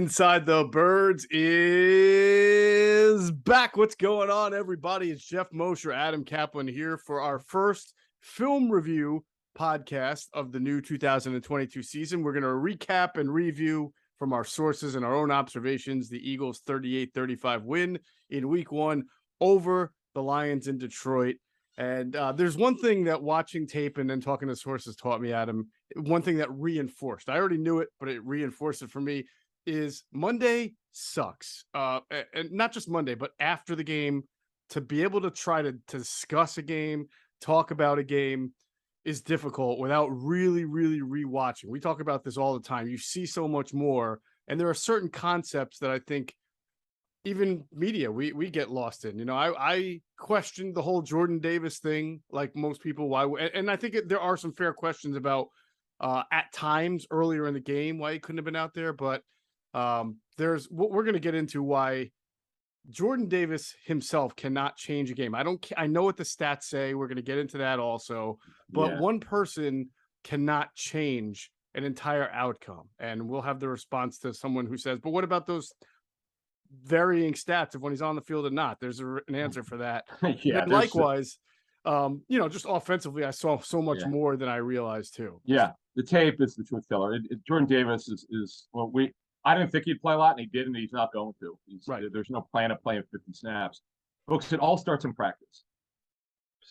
Inside the Birds is back. What's going on, everybody? It's Geoff, Mosher, Adam Caplan here for our first film review podcast of the new 2022 season. We're going to recap and review from our sources and our own observations the Eagles' 38-35 win in week one over the Lions in Detroit. And there's one thing that watching tape and then talking to sources taught me, Adam, one thing that reinforced. I already knew it, but it reinforced it for me. Is Monday sucks. And not just Monday, but after the game, to be able to try to discuss a game, talk about a game is difficult without really rewatching. We talk about this all the time. You see so much more. And there are certain concepts that I think even media, we get lost in. You know, I questioned the whole Jordan Davis thing, like most people, why, and I think there are some fair questions about at times earlier in the game, why he couldn't have been out there, but we're going to get into why Jordan Davis himself cannot change a game. I know what the stats say. We're going to get into that also, but one person cannot change an entire outcome. And we'll have the response to someone who says, but what about those varying stats of when he's on the field and not? There's an answer for that. Yeah. And likewise, just offensively, I saw so much more than I realized too. Yeah. The tape is the truth teller. Jordan Davis is I didn't think he'd play a lot, and he didn't. He's not going to. There's no plan of playing 50 snaps. Folks, it all starts in practice,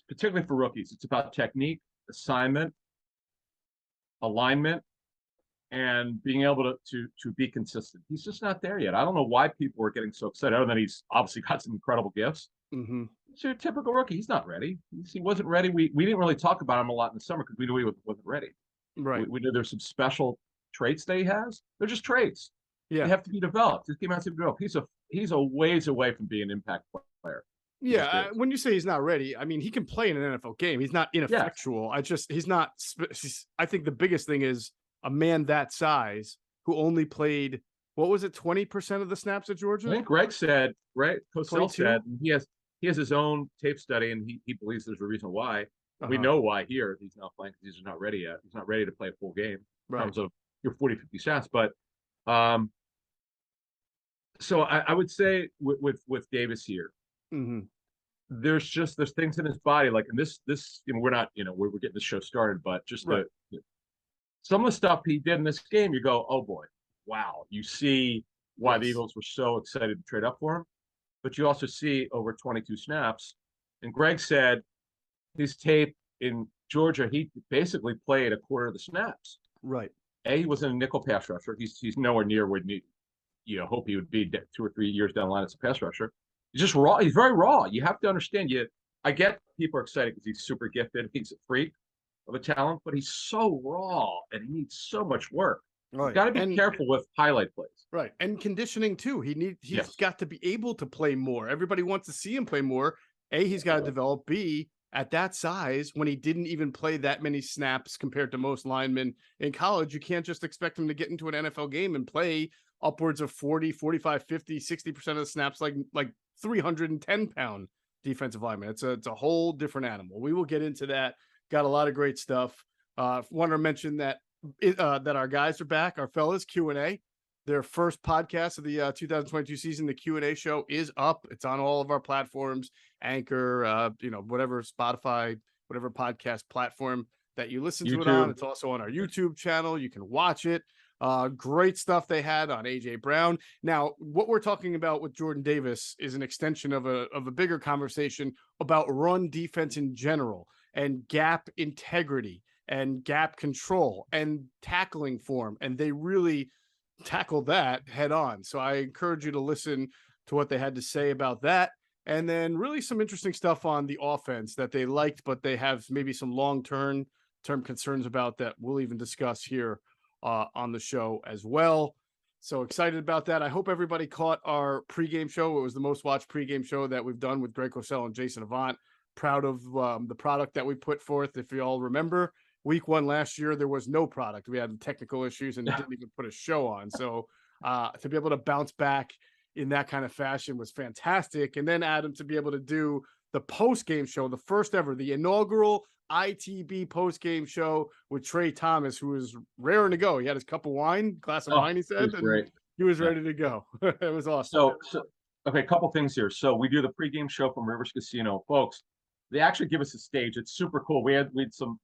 particularly for rookies. It's about technique, assignment, alignment, and being able to be consistent. He's just not there yet. I don't know why people are getting so excited, other than he's obviously got some incredible gifts. Mm-hmm. He's your typical rookie. He's not ready. He wasn't ready. We didn't really talk about him a lot in the summer because we knew he wasn't ready. Right. We knew there's some special traits that he has. They're just traits. Yeah, they have to be developed. This game has to be developed. He's a ways away from being an impact player. Yeah, when you say he's not ready, I mean he can play in an NFL game. He's not ineffectual. He's not. I think the biggest thing is a man that size who only played, what was it, 20% of the snaps at Georgia? I think Greg said, right? Cosell said he has his own tape study, and he believes there's a reason why. We know why here he's not playing because he's not ready yet. He's not ready to play a full game in terms of your 40, 50 snaps. But so I would say with Davis here, there's things in his body, like in this we're not, we're getting the show started, but just some of the stuff he did in this game, you go, oh boy, wow. You see why the Eagles were so excited to trade up for him, but you also see over 22 snaps. And Greg said his tape in Georgia, he basically played a quarter of the snaps. Right. He wasn't a nickel pass rusher. He's nowhere near where you hope he would be 2 or 3 years down the line as a pass rusher. He's just raw. He's very raw. You have to understand. I get people are excited because he's super gifted. He's a freak of a talent, but he's so raw and he needs so much work. Right. You've got to be careful with highlight plays. Right. And conditioning too. He's got to be able to play more. Everybody wants to see him play more. He's got to develop. B, at that size, when he didn't even play that many snaps compared to most linemen in college, you can't just expect him to get into an NFL game and play upwards of 40, 45, 50, 60% of the snaps like 310-pound defensive lineman. It's a whole different animal. We will get into that. Got a lot of great stuff. Want to mention that our guys are back, our fellas, Q&A. Their first podcast of the 2022 season, the Q&A show is up. It's on all of our platforms, Anchor, whatever, Spotify, whatever podcast platform that you listen to it on. It's also on our YouTube channel. You can watch it. Great stuff they had on AJ Brown. Now, what we're talking about with Jordan Davis is an extension of a bigger conversation about run defense in general and gap integrity and gap control and tackling form. And they really tackled that head on. So I encourage you to listen to what they had to say about that. And then really some interesting stuff on the offense that they liked, but they have maybe some long-term concerns about that we'll even discuss here on the show as well. So excited about that. I hope everybody caught our pregame show. It was the most watched pregame show that we've done with Greg Cosell and Jason Avant. Proud of the product that we put forth. If you all remember, week one last year, there was no product. We had technical issues and didn't even put a show on. So to be able to bounce back in that kind of fashion was fantastic. And then Adam, to be able to do the post-game show, the first ever, the inaugural ITB post-game show with Trey Thomas, who was raring to go. He had his cup of wine, glass of wine, he said. And He was ready to go. It was awesome. So okay, a couple things here. So we do the pregame show from Rivers Casino, folks. They actually give us a stage. It's super cool. We had some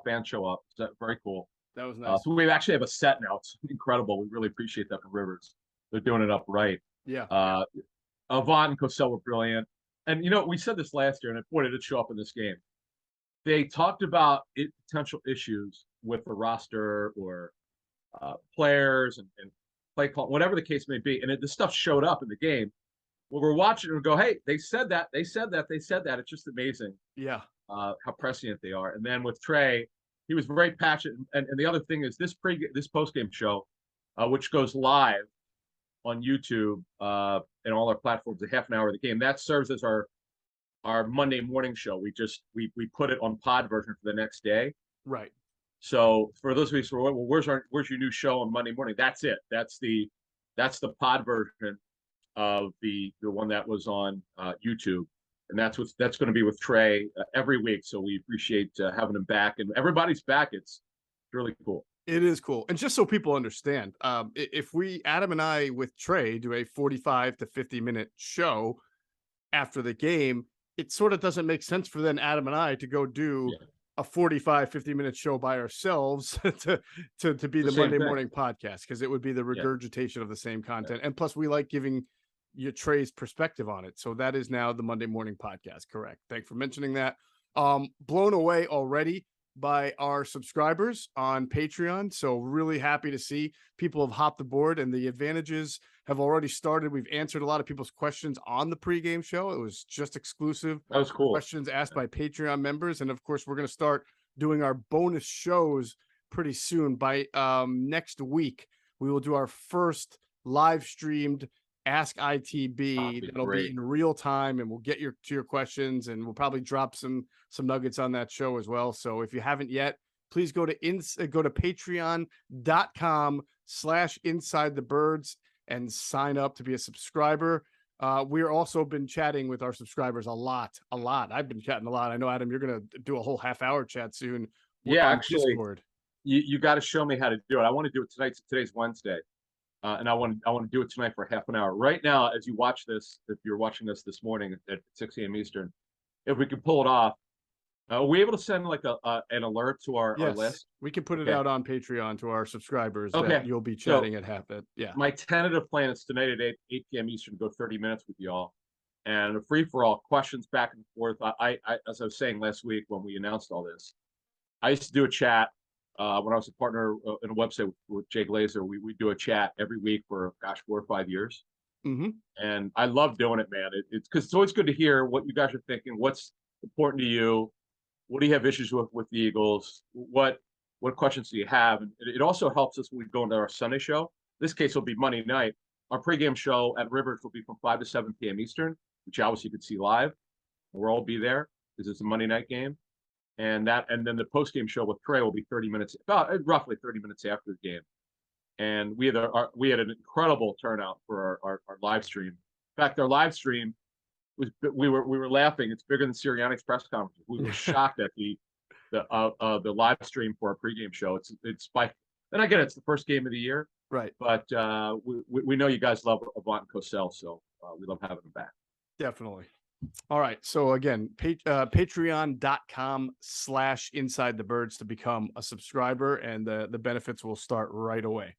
fans show up. So very cool. That was nice. So we actually have a set now. It's incredible. We really appreciate that from Rivers. They're doing it up right. Yeah. Avant and Cosell were brilliant. And we said this last year, and boy, did it show up in this game. They talked about potential issues with the roster or players and play call, whatever the case may be. And this stuff showed up in the game. Well, we're watching and go, hey, they said that. It's just amazing. Yeah. How prescient they are. And then with Trey, he was very passionate. And the other thing is this post-game show, which goes live on YouTube and all our platforms, a half an hour of the game, that serves as our Monday morning show. We put it on pod version for the next day. Right. So for those of you who are, well, where's your new show on Monday morning? That's it. That's the pod version of the one that was on YouTube, and that's going to be with Trey every week. So we appreciate having him back, and everybody's back. It's really cool. It is cool. And just so people understand, if Adam and I with Trey do a 45 to 50-minute show after the game, it sort of doesn't make sense for then Adam and I to go do a 45, 50-minute show by ourselves to be the Monday morning podcast, because it would be the regurgitation of the same content. And plus, we like giving you Trey's perspective on it. So that is now the Monday morning podcast. Correct. Thanks for mentioning that. Blown away already by our subscribers on Patreon. So really happy to see people have hopped aboard, and the advantages have already started. We've answered a lot of people's questions on the pregame show. It was just exclusive. That was cool. Questions asked by Patreon members. And of course, we're going to start doing our bonus shows pretty soon. By next week, we will do our first live streamed Ask ITB. That'll be in real time, and we'll get to your questions, and we'll probably drop some nuggets on that show as well. So if you haven't yet, please go to patreon.com/InsideTheBirds and sign up to be a subscriber. We're also been chatting with our subscribers a lot. I've been chatting a lot. I know, Adam, you're going to do a whole half-hour chat soon. Yeah, actually, Discord. You got to show me how to do it. I want to do it tonight. Today's Wednesday. And I want to do it tonight for half an hour. Right now, as you watch this, if you're watching this morning at 6 a.m. Eastern, if we can pull it off, are we able to send like an alert to our list? We can put it out on Patreon to our subscribers. That you'll be chatting at half it. Yeah. My tentative plan is tonight at 8 p.m. Eastern to go 30 minutes with y'all, and a free for all, questions back and forth. I as I was saying last week when we announced all this, I used to do a chat. When I was a partner in a website with Jay Glazer, we do a chat every week for 4 or 5 years. Mm-hmm. And I love doing it, man. It's because it's always good to hear what you guys are thinking. What's important to you? What do you have issues with the Eagles? What questions do you have? And it also helps us when we go into our Sunday show. This case will be Monday night. Our pregame show at Rivers will be from 5 to 7 p.m. Eastern, which obviously you could see live. We'll all be there because it's a Monday night game. And then the post-game show with Trey will be 30 minutes, roughly 30 minutes after the game. And we had an incredible turnout for our live stream. In fact, our live stream we were laughing. It's bigger than Sirianni's press conference. We were shocked at the live stream for our pregame show. It's by, and I get it's the first game of the year, right? But we know you guys love Avant and Cosell, so we love having them back. Definitely. All right. So again, patreon.com/InsideTheBirds to become a subscriber, and the benefits will start right away.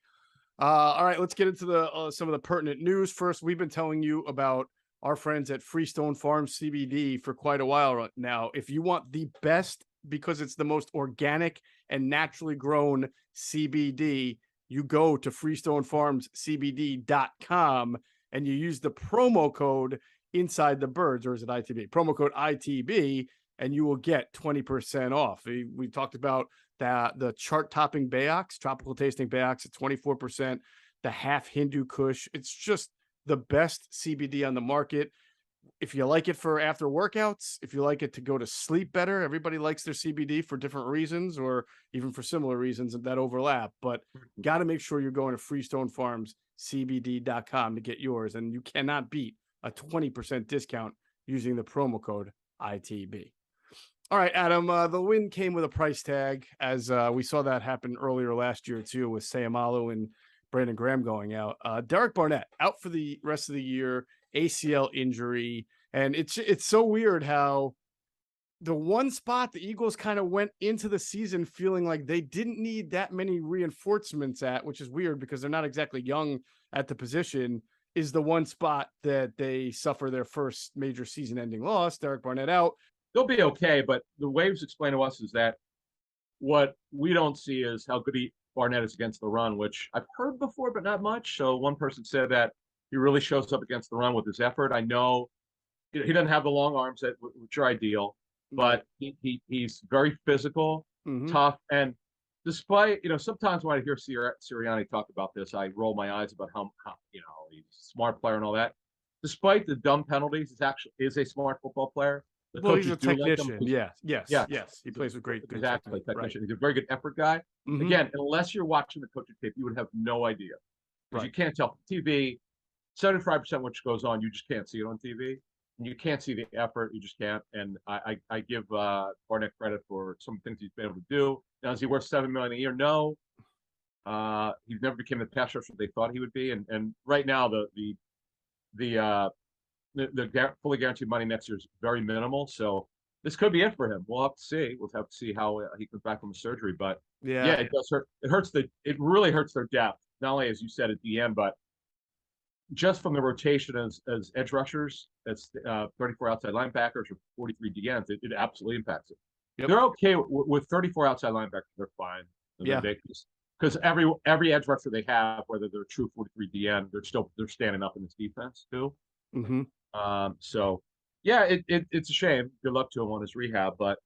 All right, let's get into some of the pertinent news. First, we've been telling you about our friends at Freestone Farms CBD for quite a while now. If you want the best, because it's the most organic and naturally grown CBD, you go to FreestoneFarmsCBD.com and you use the promo code Inside the Birds, or is it ITB? Promo code ITB, and you will get 20% off. We talked about the chart-topping Bayox, tropical tasting Bayox at 24%, the half Hindu Kush. It's just the best CBD on the market. If you like it for after workouts, if you like it to go to sleep better, everybody likes their CBD for different reasons, or even for similar reasons that overlap. But got to make sure you're going to FreestoneFarmsCBD.com to get yours, and you cannot beat a 20% discount using the promo code ITB. All right, Adam, the win came with a price tag, as we saw that happen earlier last year too with Sayamalu and Brandon Graham going out. Derek Barnett out for the rest of the year, ACL injury. And it's so weird how the one spot the Eagles kind of went into the season feeling like they didn't need that many reinforcements at, which is weird because they're not exactly young at the position, is the one spot that they suffer their first major season-ending loss. Derek Barnett out. They'll be okay, but the way it was explained to us is that what we don't see is how good Barnett is against the run, which I've heard before, but not much. So one person said that he really shows up against the run with his effort. I know he doesn't have the long arms which are ideal, but he's very physical, tough, and despite, sometimes when I hear Sirianni talk about this, I roll my eyes about how he's a smart player and all that. Despite the dumb penalties, he actually is a smart football player. He's a technician. Yes. He plays with great. Exactly, technician. Right. He's a very good effort guy. Again, unless you're watching the coaching tape, you would have no idea because you can't tell from TV. 75% which goes on, you just can't see it on TV. And you can't see the effort. You just can't. And I give Barnett credit for some things he's been able to do. Now, is he worth $7 million a year? No. He never became the pass rusher they thought he would be. And right now, the fully guaranteed money next year is very minimal. So this could be it for him. We'll have to see. We'll have to see how he comes back from the surgery. But yeah, it does hurt. It really hurts their depth. Not only, as you said, at the end, but just from the rotation as edge rushers, as 34 outside linebackers or 43 DNs, it absolutely impacts it. Yep. They're okay with 34 outside linebackers. They're fine. Because every edge rusher they have, whether they're a true 43 DN, they're standing up in this defense too. So yeah, it's a shame. Good luck to him on his rehab, but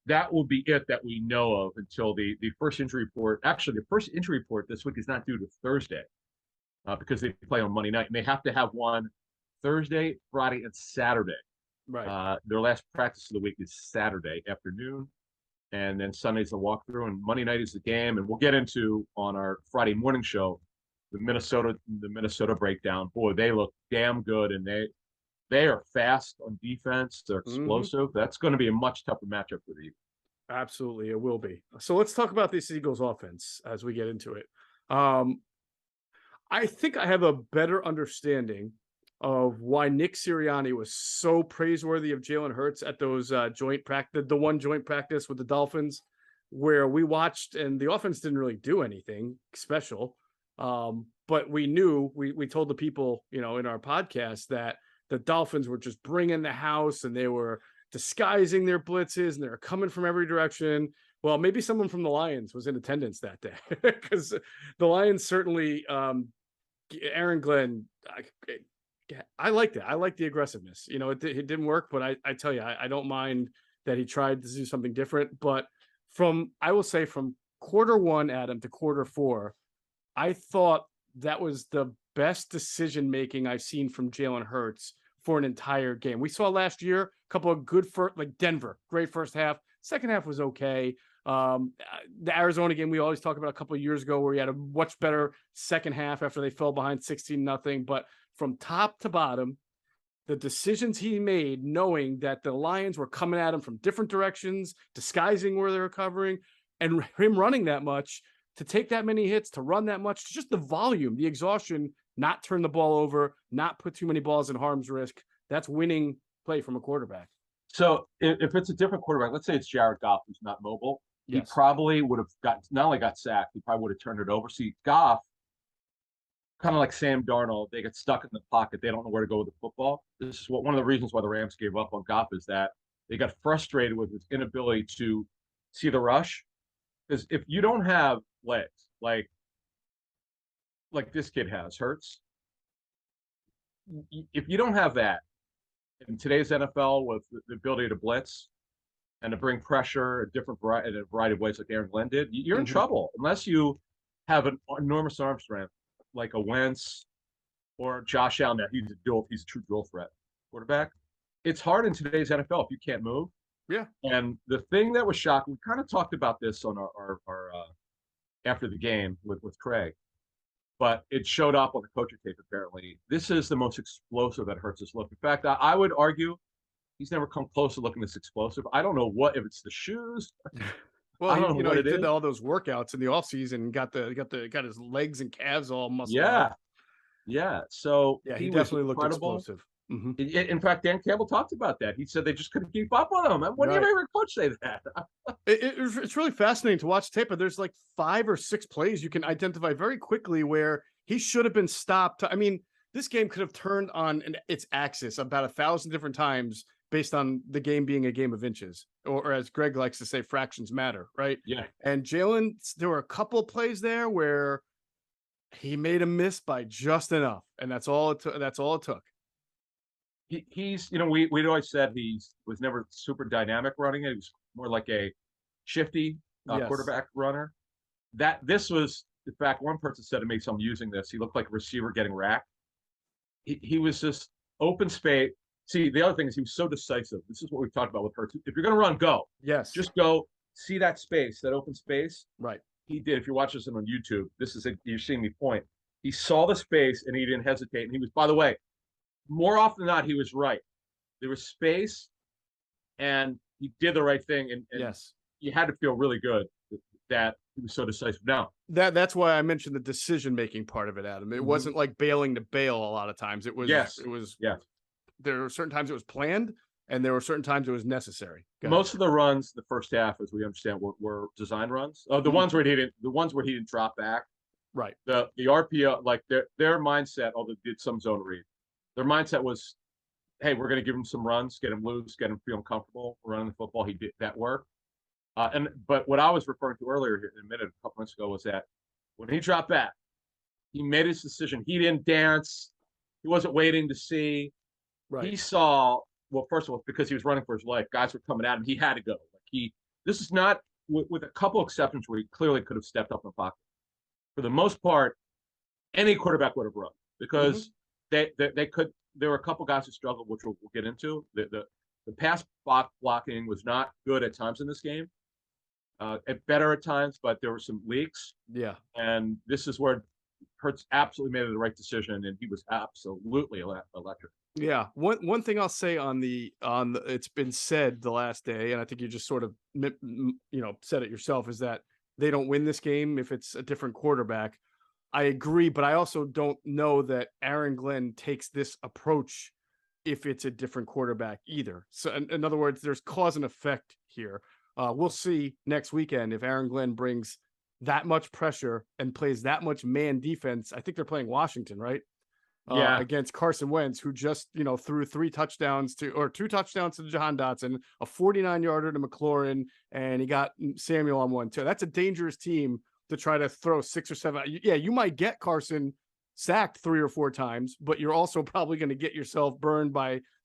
that will be it that we know of until the first injury report. Actually, the first injury report this week is not due to Thursday. Because they play on Monday night, and they have to have one Thursday, Friday, and Saturday. Right. Their last practice of the week is Saturday afternoon, and then Sunday's the walkthrough, and Monday night is the game. And we'll get into on our Friday morning show the Minnesota breakdown. Boy, they look damn good, and they are fast on defense. They're explosive. That's going to be a much tougher matchup for the Eagles. Absolutely, it will be. So let's talk about this Eagles offense as we get into it. I think I have a better understanding of why Nick Sirianni was so praiseworthy of Jalen Hurts at those joint practice, the one joint practice with the Dolphins, where we watched and the offense didn't really do anything special. But we knew, we told the people, in our podcast that the Dolphins were just bringing the house and they were disguising their blitzes and they were coming from every direction. Well, maybe someone from the Lions was in attendance that day because the Lions certainly, Aaron Glenn, I liked it. I like the aggressiveness. It didn't work, but I tell you, I don't mind that he tried to do something different. But I will say from quarter one, Adam, to quarter four, I thought that was the best decision-making I've seen from Jalen Hurts for an entire game. We saw last year a couple of good like Denver, great first half. Second half was okay. The Arizona game we always talk about a couple of years ago where he had a much better second half after they fell behind 16-0. But from top to bottom, the decisions he made, knowing that the Lions were coming at him from different directions, disguising where they were covering, and him running that much, to take that many hits, to run that much, just the volume, the exhaustion, not turn the ball over, not put too many balls in harm's risk. That's winning play from a quarterback. So if it's a different quarterback, let's say it's Jared Goff, who's not mobile, he probably would have not only got sacked, he probably would have turned it over. See, Goff, kind of like Sam Darnold, they get stuck in the pocket. They don't know where to go with the football. This is one of the reasons why the Rams gave up on Goff, is that they got frustrated with his inability to see the rush. Because if you don't have legs, like this kid has, Hurts, if you don't have that in today's NFL with the ability to blitz and to bring pressure in a variety of ways like Aaron Glenn did, you're in trouble unless you have an enormous arm strength like a Wentz or Josh Allen. Now, he's a true dual threat quarterback. It's hard in today's NFL if you can't move. Yeah. And the thing that was shocking, we kind of talked about this on our after the game with Craig, but it showed up on the coaching tape apparently. This is the most explosive that Hurts has looked. In fact, I would argue he's never come close to looking this explosive. I don't know if it's the shoes, Well, I don't know what he it did is. all those workouts in the offseason and got his legs and calves all muscled Yeah, up. yeah. So Yeah, he he was definitely looked incredible. explosive. Hmm. In fact, Dan Campbell talked about that. He said they just couldn't keep up with him. When do you Right. ever coach say that? It's really fascinating to watch tape, but there's like 5 or 6 plays you can identify very quickly where he should have been stopped. I mean, this game could have turned on its axis about 1,000 different times based on the game being a game of inches, or as Greg likes to say, fractions matter, right? Yeah, And Jalen, there were a couple of plays there where he made a miss by just enough, and that's all it took. That's all it took. he's we'd always said he was never super dynamic running it. He was more like a shifty Yes. quarterback runner. That this was, in fact, one person said to me, so I'm using this. He looked like a receiver getting racked. He was just open space. See, the other thing is he was so decisive. This is what we've talked about with Hurts. If you're going to run, go. Yes. Just go. See that space, that open space. Right. He did. If you're watching this on YouTube, you're seeing me point. He saw the space and he didn't hesitate. And he was, by the way, more often than not, he was right. There was space, and he did the right thing. And Yes. you had to feel really good that he was so decisive. Now, That's why I mentioned the decision making part of it, Adam. It wasn't like bailing to bail a lot of times. yes, It was yes. there were certain times it was planned, and there were certain times it was necessary. Most of the runs the first half, as we understand, were design runs. The ones where he didn't drop back. Right. The RPO, like their mindset, although they did some zone read, their mindset was, hey, we're going to give him some runs, get him loose, get him feeling comfortable running the football. He did that work. But what I was referring to earlier here in a minute, a couple minutes ago, was that when he dropped back, he made his decision. He didn't dance. He wasn't waiting to see. Right. He saw, well, first of all, because he was running for his life, guys were coming at him. He had to go. This is not, with a couple exceptions where he clearly could have stepped up in the pocket. For the most part, any quarterback would have run because they could. There were a couple guys who struggled, which we'll get into. The pass blocking was not good at times in this game. Better at times, but there were some leaks. Yeah. And this is where Hurts absolutely made the right decision, and he was absolutely electric. Yeah. One thing I'll say on the it's been said the last day, and I think you just sort of said it yourself, is that they don't win this game if it's a different quarterback. I agree, but I also don't know that Aaron Glenn takes this approach if it's a different quarterback either. So in other words, there's cause and effect here. We'll see next weekend if Aaron Glenn brings that much pressure and plays that much man defense. I think they're playing Washington, right? Yeah. Against Carson Wentz, who just, threw 2 touchdowns to Jahan Dotson, a 49-yarder to McLaurin, and he got Samuel on one too. That's a dangerous team to try to throw 6 or 7. Yeah, you might get Carson sacked 3 or 4 times, but you're also probably going to get yourself burned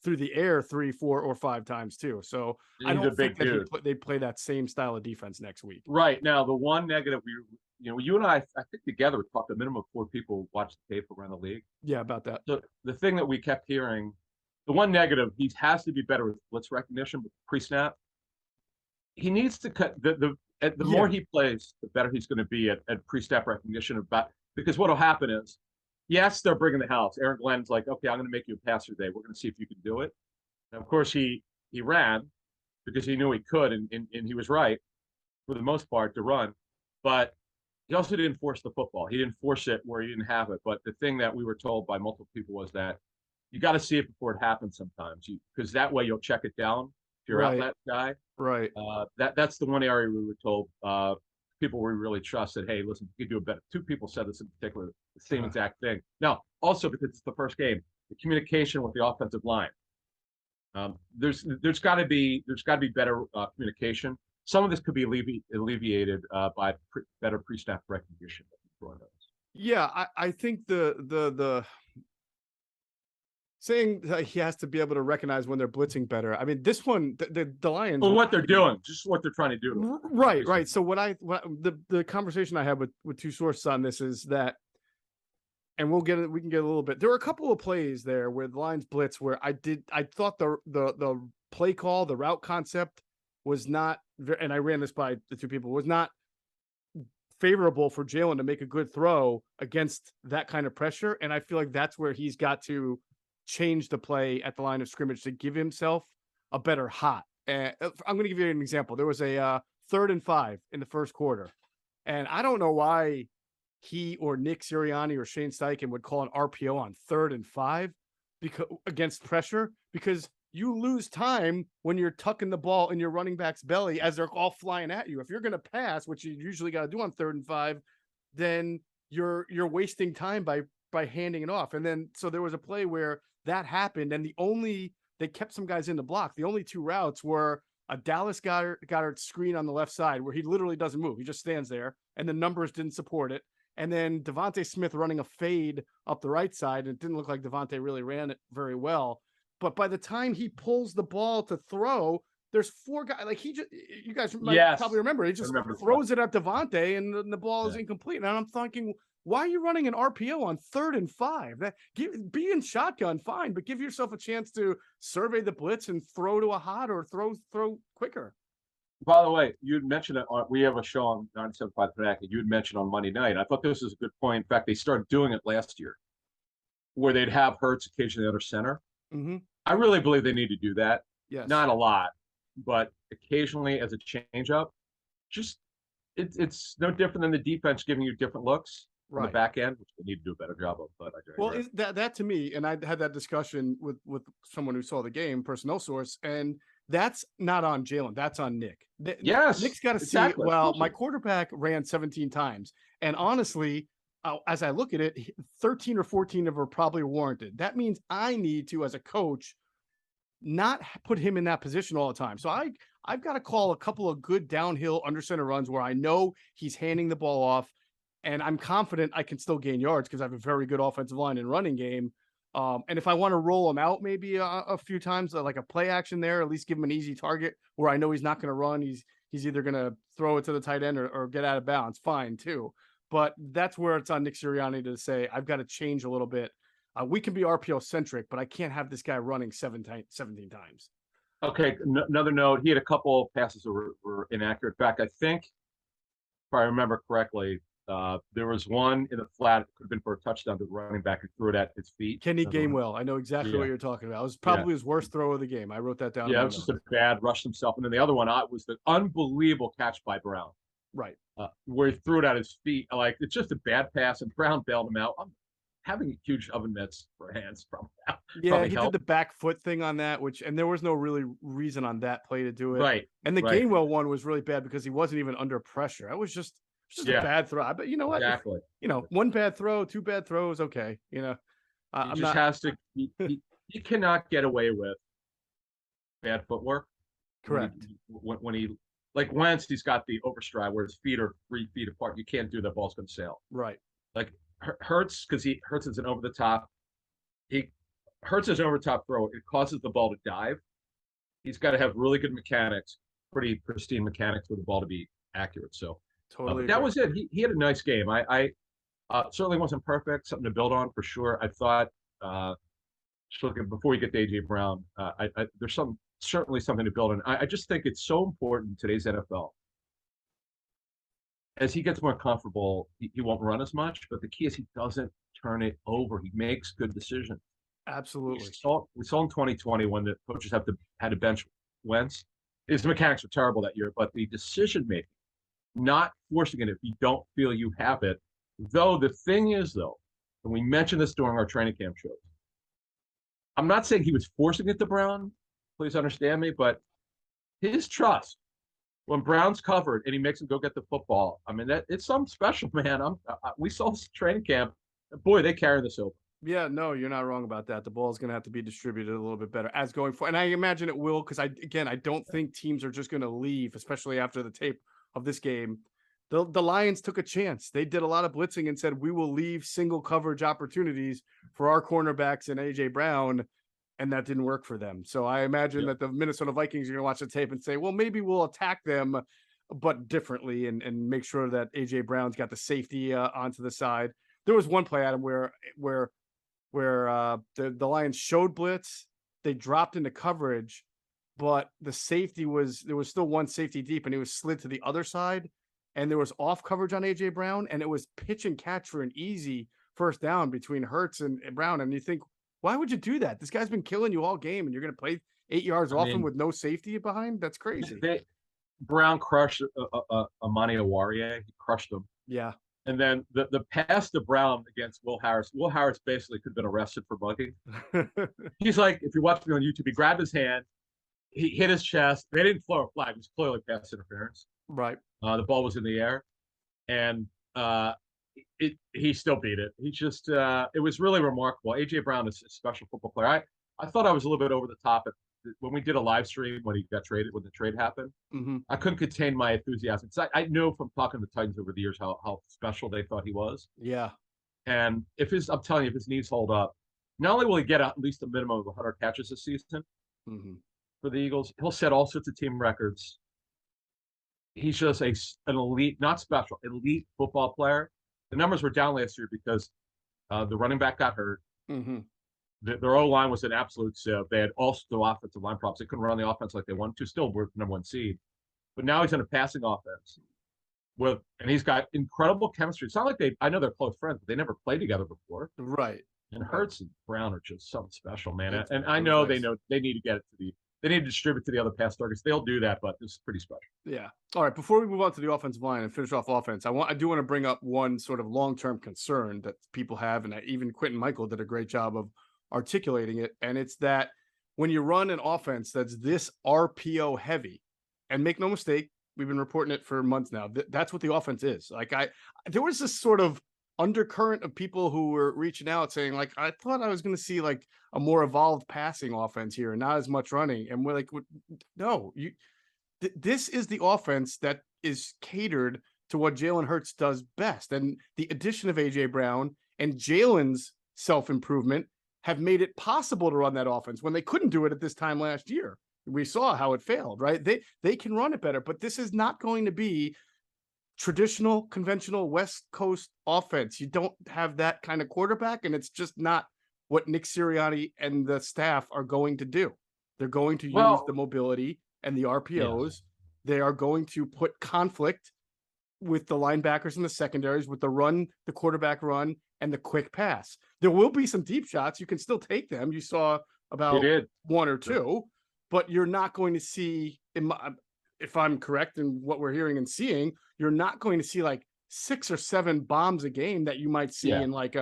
through the air 3, 4, or 5 times too. So I don't think that they play that same style of defense next week. Right. Now, the one negative you and I think together talked a minimum of 4 people watched the tape around the league. Yeah, about that. So the thing that we kept hearing, the one negative, he has to be better with blitz recognition, pre-snap. He needs to cut the more he plays, the better he's going to be at pre-snap recognition. Because what'll happen is, yes, they're bringing the house. Aaron Glenn's like, okay, I'm going to make you a passer today. We're going to see if you can do it. And of course, he ran because he knew he could, and he was right for the most part to run. But he also didn't force the football. He didn't force it where he didn't have it. But the thing that we were told by multiple people was that you got to see it before it happens sometimes, because that way you'll check it down if you're out that guy. Right. That's the one area we were told people we really trust that, hey, listen, you can do a better. 2 people said this in particular, the same exact thing. Now, also because it's the first game, the communication with the offensive line. There's got to be better communication. Some of this could be alleviated by better pre-snap recognition. Yeah, I think the saying that he has to be able to recognize when they're blitzing better. I mean, this one, the Lions. Well, what they're doing, just what they're trying to do. Right. So the conversation I had with 2 sources on this is that, and we can get a little bit. There were a couple of plays there where the Lions blitz where I thought the play call, the route concept was not, and I ran this by the 2 people, was not favorable for Jalen to make a good throw against that kind of pressure. And I feel like that's where he's got to change the play at the line of scrimmage to give himself a better hot. I'm going to give you an example. There was a 3rd and 5 in the first quarter. And I don't know why he or Nick Sirianni or Shane Steichen would call an RPO on 3rd and 5 because against pressure, because you lose time when you're tucking the ball in your running back's belly as they're all flying at you. If you're going to pass, which you usually got to do on 3rd and 5, then you're wasting time by handing it off. And then so there was a play where that happened, and they kept some guys in the block. The only 2 routes were a Dallas Goedert screen on the left side where he literally doesn't move. He just stands there, and the numbers didn't support it. And then Devontae Smith running a fade up the right side. And it didn't look like Devontae really ran it very well. But by the time he pulls the ball to throw, there's 4 guys. Like you guys might probably remember, he just throws it at Devontae, and the ball is incomplete. And I'm thinking, why are you running an RPO on 3rd and 5? Be in shotgun, fine, but give yourself a chance to survey the blitz and throw to a hot or throw quicker. By the way, you had mentioned it. We have a show on 975 Connect. You had mentioned on Monday night. I thought this was a good point. In fact, they started doing it last year, where they'd have Hurts occasionally under center. Mm-hmm. I really believe they need to do that. Yes. Not a lot, but occasionally as a change up. Just it's no different than the defense giving you different looks on the back end, which they need to do a better job of. But that to me, and I had that discussion with someone who saw the game, personnel source, and that's not on Jalen. That's on Nick. Yes, Nick's got to see, well, my quarterback ran 17 times. And honestly, as I look at it, 13 or 14 of them are probably warranted. That means I need to, as a coach, not put him in that position all the time. So I've got to call a couple of good downhill under center runs where I know he's handing the ball off, and I'm confident I can still gain yards because I have a very good offensive line and running game. And if I want to roll him out maybe a few times, like a play action there, at least give him an easy target where I know he's not going to run. He's either going to throw it to the tight end or get out of bounds. Fine too. But that's where it's on Nick Sirianni to say, I've got to change a little bit. We can be RPO centric, but I can't have this guy running 17 times. Okay. Another note. He had a couple passes that were inaccurate. In fact, I think if I remember correctly, there was one in the flat. It could have been for a touchdown to the running back who threw it at his feet. Kenny Gainwell. I know exactly what you're talking about. It was probably his worst throw of the game. I wrote that down. Yeah, it was just a bad rush himself. And then the other one was the unbelievable catch by Brown. Right. Where he threw it at his feet. Like, it's just a bad pass, and Brown bailed him out. I'm having huge oven mitts for hands from that. Yeah, he did the back foot thing on that, and there was no really reason on that play to do it. Right. And the Gainwell one was really bad because he wasn't even under pressure. That was just a bad throw. But you know what? Exactly. One bad throw, 2 bad throws, okay. He cannot get away with bad footwork. Correct. When he like Wentz, he's got the overstride where his feet are 3 feet apart. You can't do that. Ball's going to sail. Right. Like Hurts, because Hurts is an over the top. Hurts is an over the top throw. It causes the ball to dive. He's got to have really good mechanics, pretty pristine mechanics for the ball to be accurate. So totally. That was it. He had a nice game. I certainly wasn't perfect. Something to build on for sure. I thought before you get to AJ Brown, there's certainly something to build on. I just think it's so important in today's NFL. As he gets more comfortable, he won't run as much, but the key is he doesn't turn it over. He makes good decisions. Absolutely. We saw in 2020 when the coaches had to bench Wentz. His mechanics were terrible that year, but the decision making, not forcing it if you don't feel you have it. Though the thing is, and we mentioned this during our training camp shows, I'm not saying he was forcing it to Brown. Please understand me, but his trust when Brown's covered and he makes him go get the football. I mean, it's something special, man. We saw this training camp. Boy, they carry this over. Yeah, no, you're not wrong about that. The ball is going to have to be distributed a little bit better as going forward. And I imagine it will, because I don't think teams are just going to leave, especially after the tape of this game. The Lions took a chance. They did a lot of blitzing and said, we will leave single coverage opportunities for our cornerbacks and AJ Brown. And that didn't work for them. So I imagine that the Minnesota Vikings are going to watch the tape and say, well, maybe we'll attack them, but differently, and make sure that AJ Brown's got the safety onto the side. There was one play, Adam, where the Lions showed blitz, they dropped into coverage, but the safety there was still one safety deep, and he was slid to the other side, and there was off coverage on AJ Brown, and it was pitch and catch for an easy first down between Hurts and Brown. And you think, why would you do that? This guy's been killing you all game, and you're going to play 8 yards off him with no safety behind? That's crazy. Brown crushed Amani Owarie. He crushed him. Yeah. And then the pass to Brown against Will Harris. Will Harris basically could have been arrested for bugging. He's like, if you watch me on YouTube, he grabbed his hand, he hit his chest. They didn't throw a flag. It was clearly pass interference. Right. The ball was in the air, and he still beat it. He just it was really remarkable. AJ Brown is a special football player. I thought I was a little bit over the top when we did a live stream when he got traded, when the trade happened. I couldn't contain my enthusiasm. I know from talking to the Titans over the years how special they thought he was. Yeah. And I'm telling you, if his knees hold up, not only will he get at least a minimum of 100 catches this season for the Eagles, he'll set all sorts of team records. He's just an elite, not special, elite football player. The numbers were down last year because the running back got hurt. Their O-line was an absolute sieve. They had also offensive line problems. They couldn't run the offense like they wanted to. Still were number one seed. But now he's in a passing offense. And he's got incredible chemistry. It's not like I know they're close friends, but they never played together before. Right. And Hurts and Brown are just something special, man. And I know they need to get it they need to distribute to the other pass targets. They'll do that, but this is pretty special. Yeah. All right. Before we move on to the offensive line and finish off offense, I do want to bring up one sort of long-term concern that people have, and even Quentin Michael did a great job of articulating it. And it's that when you run an offense that's this RPO heavy, and make no mistake, we've been reporting it for months now. That's what the offense is. Like there was this sort of undercurrent of people who were reaching out saying, like, I thought I was going to see like a more evolved passing offense here and not as much running. And we're like, no, this is the offense that is catered to what Jalen Hurts does best. And the addition of AJ Brown and Jalen's self-improvement have made it possible to run that offense when they couldn't do it at this time last year. We saw how it failed, right? They can run it better, but this is not going to be traditional, conventional West Coast offense. You don't have that kind of quarterback, and it's just not what Nick Sirianni and the staff are going to do. They're going to use the mobility and the RPOs. They are going to put conflict with the linebackers and the secondaries, with the quarterback run, and the quick pass. There will be some deep shots. You can still take them. You saw about one or two, but you're not going to see, if I'm correct in what we're hearing and seeing, you're not going to see like 6 or 7 bombs a game that you might see in like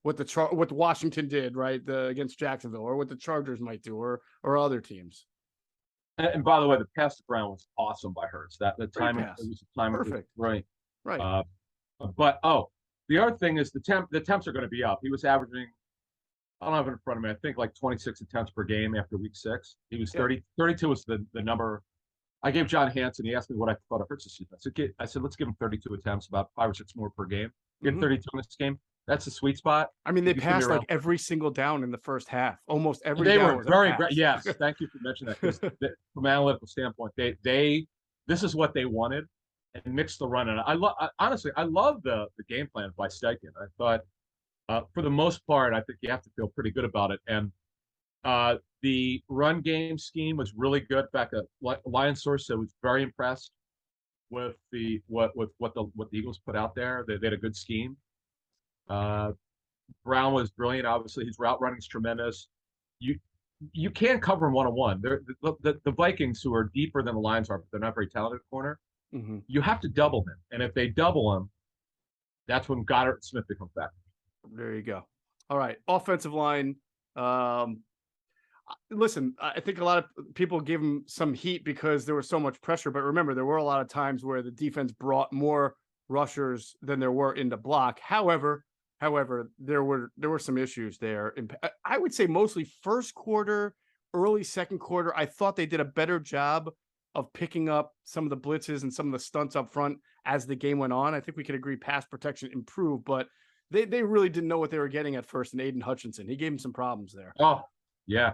what Washington did, right, against Jacksonville, or what the Chargers might do, or other teams. And by the way, the pass to Brown was awesome by Hurts. The timing, it was perfect, right. But the other thing is the temps are going to be up. He was averaging, I don't have it in front of me, I think like 26 attempts per game after week 6. He was 32 was the number. I gave John Hanson, he asked me what I thought of Hurts this season. I said, let's give him 32 attempts, about 5 or 6 more per game. Get 32 in this game. That's the sweet spot. I mean, they passed like every single down in the first half. Almost every down. They were very great. Yes, thank you for mentioning that. Because from an analytical standpoint, this is what they wanted, and mixed the run. And honestly, I love the game plan by Steichen. I thought, for the most part, I think you have to feel pretty good about it. And the run game scheme was really good. In fact, Lion Source was very impressed with what the Eagles put out there. They had a good scheme. Brown was brilliant. Obviously, his route running is tremendous. You can't cover him one-on-one. The Vikings, who are deeper than the Lions are, but they're not very talented at corner. You have to double him, and if they double him, that's when Goddard and Smith become factors. There you go. All right, offensive line. Listen, I think a lot of people gave him some heat because there was so much pressure. But remember, there were a lot of times where the defense brought more rushers than there were in the block. However, there were some issues there. I would say mostly first quarter, early second quarter. I thought they did a better job of picking up some of the blitzes and some of the stunts up front as the game went on. I think we could agree pass protection improved, but they really didn't know what they were getting at first. And Aiden Hutchinson, he gave him some problems there. Oh, yeah.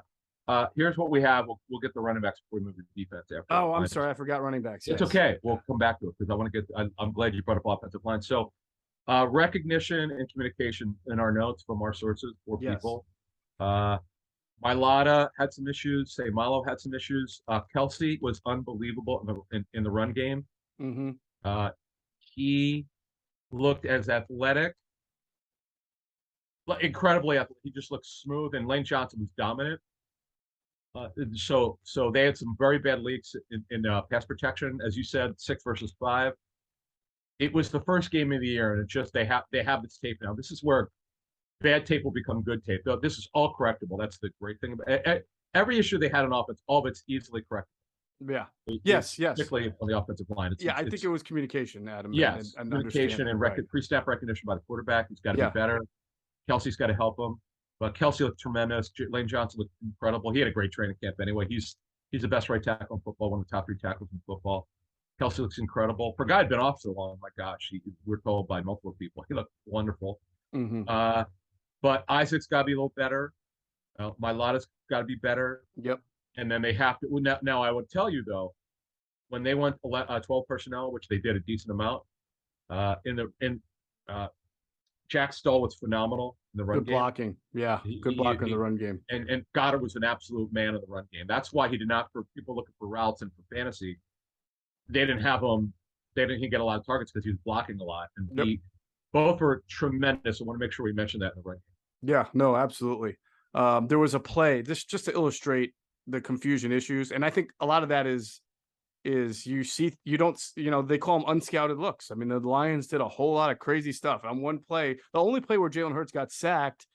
Here's what we have. We'll get the running backs before we move to defense. Oh, I'm sorry. I forgot running backs. It's okay. We'll come back to it because I want to get. I'm glad you brought up offensive line. So, recognition and communication in our notes from our sources for people. Mailata had some issues. Say Malo had some issues. Kelsey was unbelievable in the run game. He looked as athletic, incredibly athletic. He just looked smooth, and Lane Johnson was dominant. So they had some very bad leaks in pass protection, as you said, 6 versus 5. It was the first game of the year, and it's just they have this tape now. This is where bad tape will become good tape. Though this is all correctable. That's the great thing about it. Every issue they had on offense, all of it's easily correctable. Yeah. Yes. Particularly on the offensive line. I think it was communication, Adam. Yes, and communication and pre-snap recognition by the quarterback. He's got to be better. Kelsey's got to help him. But Kelsey looked tremendous. Lane Johnson looked incredible. He had a great training camp anyway. He's the best right tackle in football, one of the top 3 tackles in football. Kelsey looks incredible. For a guy who'd been off so long, my gosh, we're told by multiple people, he looked wonderful. But Isaac's got to be a little better. Mailata's got to be better. Yep. And then they have to. Now, I would tell you, though, when they went 12 personnel, which they did a decent amount, Jack Stoll was phenomenal in the run game. Good blocking. Yeah, good blocker in the run game. And Goddard was an absolute man in the run game. That's why he did not, for people looking for routes and for fantasy, they didn't have him. They didn't get a lot of targets because he was blocking a lot. And both were tremendous. I want to make sure we mention that in the run game. Yeah, no, absolutely. There was a play, this just to illustrate the confusion issues. And I think a lot of that is they call them unscouted looks. I mean, the Lions did a whole lot of crazy stuff on one play. The only play where Jalen Hurts got sacked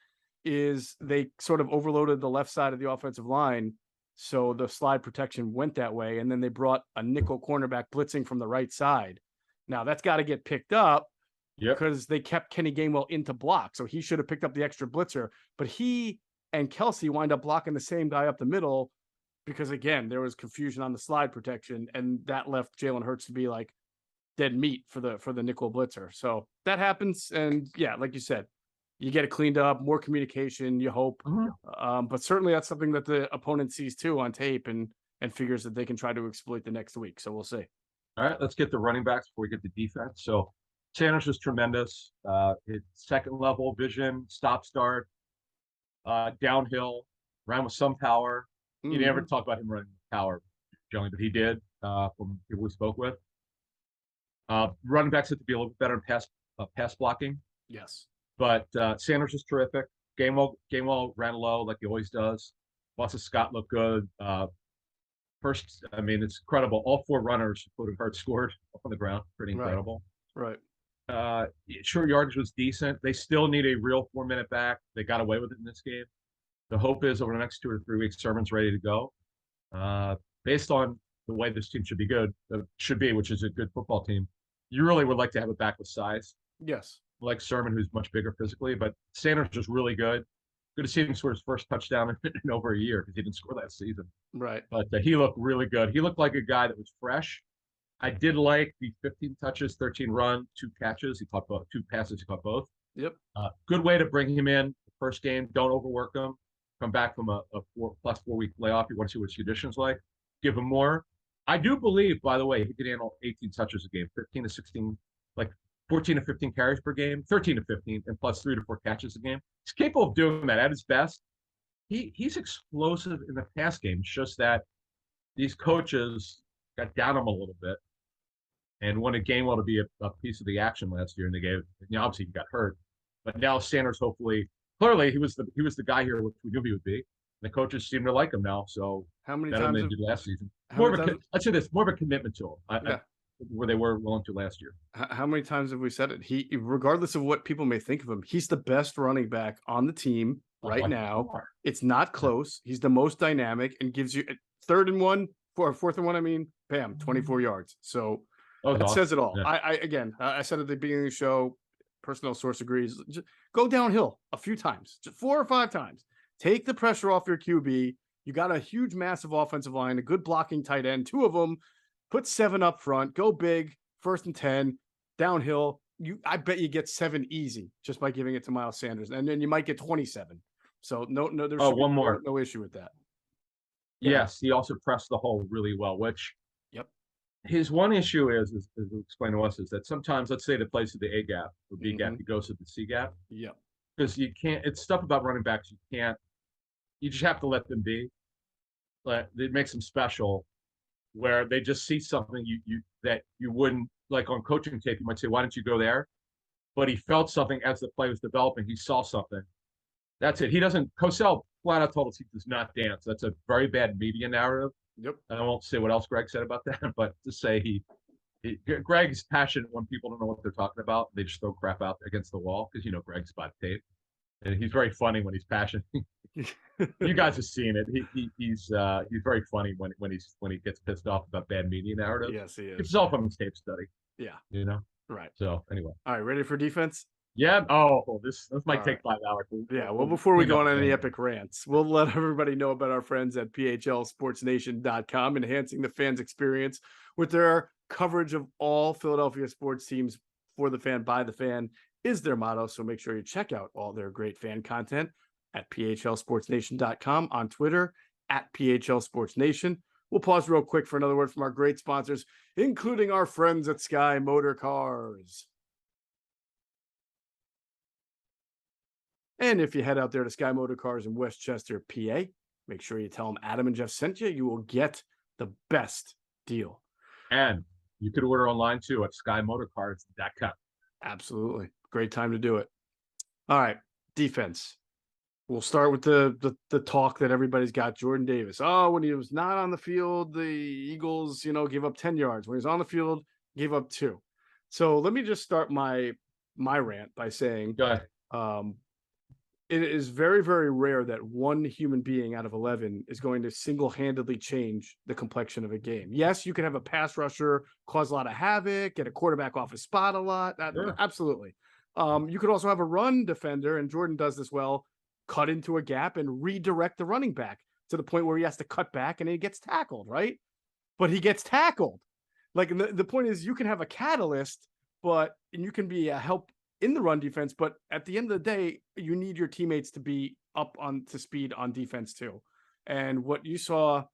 is they sort of overloaded the left side of the offensive line. So the slide protection went that way. And then they brought a nickel cornerback blitzing from the right side. Now that's got to get picked up because they kept Kenny Gainwell into block. So he should have picked up the extra blitzer, but he and Kelsey wind up blocking the same guy up the middle because, again, there was confusion on the slide protection, and that left Jalen Hurts to be like dead meat for the nickel blitzer. So that happens. And yeah, like you said, you get it cleaned up, more communication, you hope. But certainly that's something that the opponent sees too on tape and figures that they can try to exploit the next week. So we'll see. All right, let's get the running backs before we get the defense. So Sanders was tremendous. His second level vision, stop start, downhill, ran with some power. You never talk about him running with power, Joey, but he did from people we spoke with. Running backs have to be a little bit better in pass blocking. Yes. But Sanders was terrific. Gainwell ran low like he always does. Watson Scott looked good. First, I mean, it's incredible. All 4 runners, including Hurts, scored on the ground. Pretty incredible. Right. Short yardage was decent. They still need a real 4-minute back. They got away with it in this game. The hope is over the next 2 or 3 weeks, Sermon's ready to go. Based on the way this team should be, which is a good football team, you really would like to have a back with size. Yes. Like Sermon, who's much bigger physically, but Sanders was really good. Good to see him score his first touchdown in over a year because he didn't score last season. Right. But he looked really good. He looked like a guy that was fresh. I did like the 15 touches, 13 run, 2 catches. He caught both, 2 passes. He caught both. Yep. Good way to bring him in the first game. Don't overwork him. Come back from a 4+ week layoff. You want to see what his condition's like. Give him more. I do believe, by the way, he could handle 18 touches a game, 15 to 16, like 14 to 15 carries per game, 13 to 15, and plus 3 to 4 catches a game. He's capable of doing that at his best. He's explosive in the pass game. It's just that these coaches got down him a little bit and wanted Gainwell to be a piece of the action last year, and they gave. Obviously he got hurt, but now Sanders clearly he was the guy here, which we knew he would be. The coaches seem to like him now. So how many better times than they did last season? Let's say this, more of a commitment to him. Where they were willing to last year. How many times have we said it? He, regardless of what people may think of him, he's the best running back on the team right now. It's not close. He's the most dynamic and gives you 3rd and 1 for 4th and 1. I mean, bam, 24 yards. So that says it all. Yeah. I said at the beginning of the show, personnel source agrees. Just go downhill a few times, just 4 or 5 times. Take the pressure off your QB. You got a huge, massive offensive line, a good blocking tight end, 2 of them. Put 7 up front, go big, 1st and 10, downhill. I bet you get 7 easy just by giving it to Miles Sanders. And then you might get 27. So no, there's one more. No issue with that. Yes, he also pressed the hole really well, which his one issue is explain to us, is that sometimes, let's say the plays to the A gap or B gap, he goes to the C gap. Yeah. Because you can't, it's stuff about running backs, you just have to let them be. But it makes them special, where they just see something that you wouldn't, like on coaching tape, you might say, why didn't you go there? But he felt something as the play was developing. He saw something. That's it. Cosell flat out told us he does not dance. That's a very bad media narrative. Yep. And I won't say what else Greg said about that, but to say Greg is passionate when people don't know what they're talking about. They just throw crap out against the wall because Greg's about tape, and he's very funny when he's passionate. You guys have seen it. He's very funny when he gets pissed off about bad media narratives. Yes, he is. It's all from his tape study. Yeah. Right. So anyway. All right, ready for defense? Yeah. Oh, this might take 5 hours. Yeah. Well, before we go on any epic rants, we'll let everybody know about our friends at PHLSportsNation.com, enhancing the fans' experience with their coverage of all Philadelphia sports teams for the fan, by the fan is their motto. So make sure you check out all their great fan content at PHLSportsNation.com, on Twitter at PHLSportsNation. We'll pause real quick for another word from our great sponsors, including our friends at Sky Motor Cars. And if you head out there to Sky Motor Cars in Westchester, PA, make sure you tell them Adam and Geoff sent you. You will get the best deal. And you could order online too at skymotorcars.com. Absolutely. Great time to do it. All right. Defense. We'll start with the talk that everybody's got. Jordan Davis. Oh, when he was not on the field, the Eagles, gave up 10 yards. When he was on the field, gave up 2. So let me just start my rant by saying, it is very, very rare that one human being out of 11 is going to single-handedly change the complexion of a game. Yes, you can have a pass rusher cause a lot of havoc, get a quarterback off his spot a lot. Absolutely. You could also have a run defender, and Jordan does this well, cut into a gap and redirect the running back to the point where he has to cut back and he gets tackled, right? But he gets tackled. Like, the point is, you can have a catalyst, and you can be a help in the run defense, but at the end of the day, you need your teammates to be up to speed on defense too. And what you saw,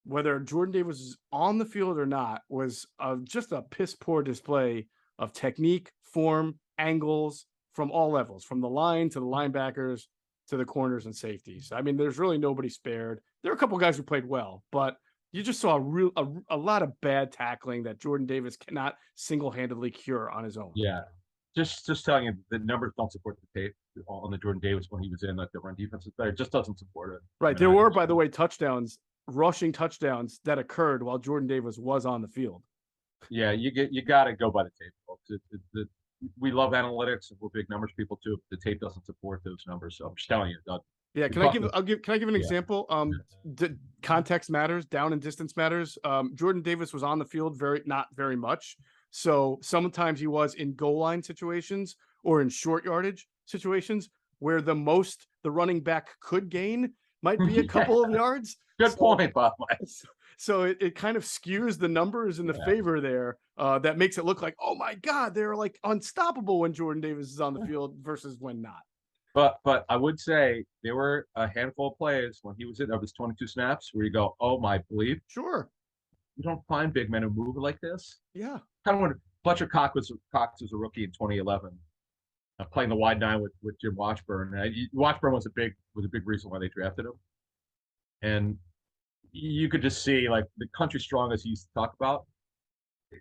whether Jordan Davis was on the field or not, was just a piss poor display of technique, form, angles from all levels, from the line to the linebackers to the corners and safeties. I mean, there's really nobody spared. There are a couple guys who played well, but you just saw a lot of bad tackling that Jordan Davis cannot single-handedly cure on his own. Yeah. Just telling you, the numbers don't support the tape on the Jordan Davis when he was in, like the run defense is there. It just doesn't support it. Right. There were, by the way, rushing touchdowns that occurred while Jordan Davis was on the field. Yeah, you got to go by the tape, folks. We love analytics and we're big numbers people too. The tape doesn't support those numbers, so I'm just telling you. Yeah, can I give an example? Context matters, down and distance matters. Jordan Davis was on the field not very much. So sometimes he was in goal line situations or in short yardage situations where the running back could gain might be a couple of yards. Good point, Bob. So it kind of skews the numbers in the favor there. That makes it look like, oh my God, they're like unstoppable when Jordan Davis is on the field versus when not. But I would say there were a handful of plays when he was in of his 22 snaps where you go, oh my bleep. Sure. You don't find big men who move like this. Yeah. Kind of when Fletcher Cox was a rookie in 2011, playing the wide 9 with Jim Washburn. Washburn was a big reason why they drafted him. And you could just see, like, the country strong as he used to talk about.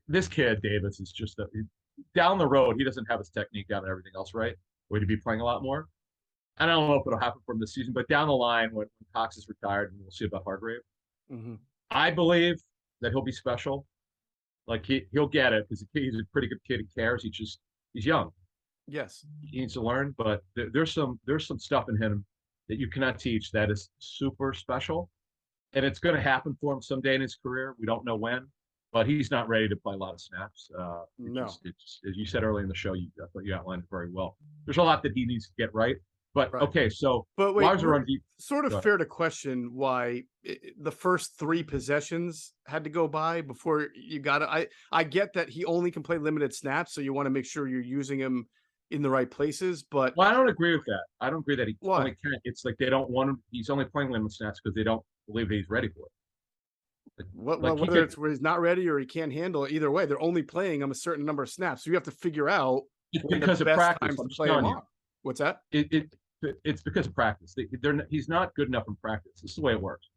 This kid, Davis, is just down the road. He doesn't have his technique down and everything else right. Where he'd be playing a lot more. I don't know if it'll happen for him this season, but down the line when Cox is retired, and we'll see about Hargrave. Mm-hmm. I believe that he'll be special. Like he'll get it because he's a pretty good kid. He cares. He's young. Yes, he needs to learn. But there's some stuff in him that you cannot teach that is super special, and it's going to happen for him someday in his career. We don't know when, but he's not ready to play a lot of snaps. No, it's as you said earlier in the show. I thought you outlined it very well. There's a lot that he needs to get right. But right. Okay, so but wait, sort of fair to question why the first 3 possessions had to go by before you got it. I get that he only can play limited snaps, so you want to make sure you're using him in the right places. But I don't agree with that. I don't agree that he only can. It's like they don't want him. He's only playing limited snaps because they don't believe that he's ready for it. Whether it's where he's not ready or he can't handle it, either way, they're only playing him a certain number of snaps. So you have to figure out because of practice. What's that? It's because of practice. He's not good enough in practice. This is the way it works.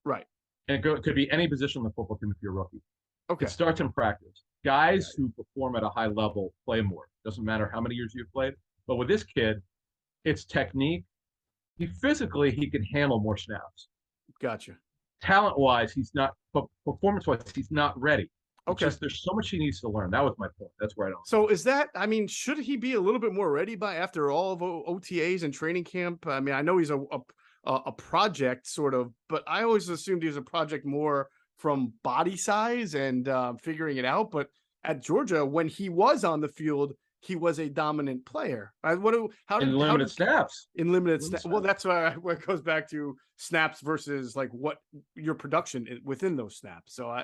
Right. And it could be any position on the football team if you're a rookie. Okay. It starts in practice. Guys who perform at a high level play more. Doesn't matter how many years you've played. But with this kid, it's technique physically he can handle more snaps. Gotcha. Talent-wise, he's not, but performance-wise, he's not ready. It's Okay. just there's so much he needs to learn. That was my point. That's where I don't. So is that, I mean, should he be a little bit more ready by after all of OTAs and training camp? I mean, I know he's a project sort of, but I always assumed he was a project more from body size and figuring it out. But at Georgia, when he was on the field, he was a dominant player. In limited snaps. In limited snaps. Well, that's where it goes back to snaps versus like what your production within those snaps. So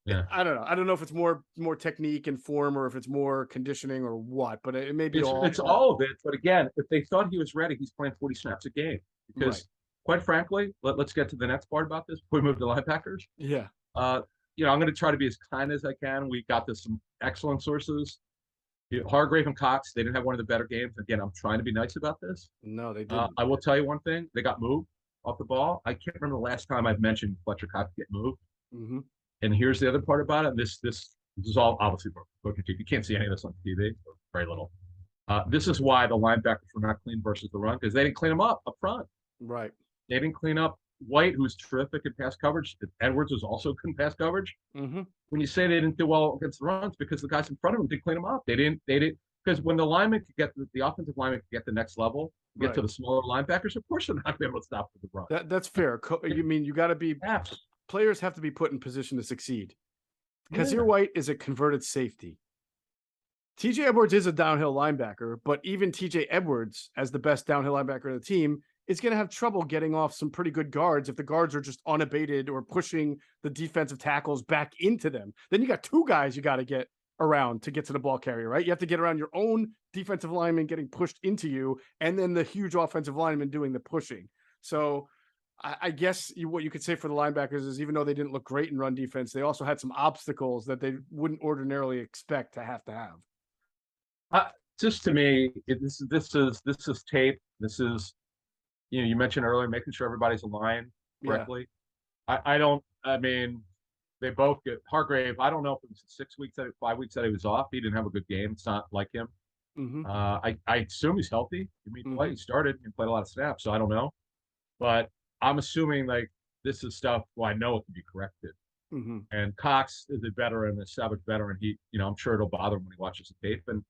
Yeah. I don't know. I don't know if it's more technique and form or if it's more conditioning or what, but it may be It's all of it. But again, if they thought he was ready, he's playing 40 snaps a game. Because quite frankly, let's get to the next part about this before we move to linebackers. Yeah. I'm going to try to be as kind as I can. We got this some excellent sources. Hargrave and Cox, they didn't have one of the better games. Again, I'm trying to be nice about this. No, they didn't. I will tell you one thing. They got moved off the ball. I can't remember the last time I've mentioned Fletcher Cox get moved. Mm-hmm. And here's the other part about it. This is all obviously broken. You can't see any of this on TV, or very little. This is why the linebackers were not clean versus the run, because they didn't clean them up front. Right. They didn't clean up White, who's terrific in pass coverage. Edwards was also good in pass coverage. Mm-hmm. When you say they didn't do well against the runs, because the guys in front of them didn't clean them up. They didn't because when the lineman could get the offensive lineman could get the next level, get to the smaller linebackers, of course they're not going to be able to stop the run. That's fair. You mean you got to be players have to be put in position to succeed. Kazir White is a converted safety. TJ Edwards is a downhill linebacker, but even TJ Edwards, as the best downhill linebacker of the team, is going to have trouble getting off some pretty good guards if the guards are just unabated or pushing the defensive tackles back into them. Then you got two guys you got to get around to get to the ball carrier, right? You have to get around your own defensive lineman getting pushed into you, and then the huge offensive lineman doing the pushing. So I guess what you could say for the linebackers is, even though they didn't look great in run defense, they also had some obstacles that they wouldn't ordinarily expect to have. Just to me, this is tape. This is, you mentioned earlier, making sure everybody's aligned correctly. Yeah. I mean, they both get Hargrave. I don't know if it was 6 weeks, 5 weeks that he was off. He didn't have a good game. It's not like him. Mm-hmm. I assume he's healthy. I mean, he started and played a lot of snaps, so I don't know. But I'm assuming like this is stuff. Well, I know it can be corrected. Mm-hmm. And Cox is a veteran, a savage veteran. I'm sure it'll bother him when he watches the tape. And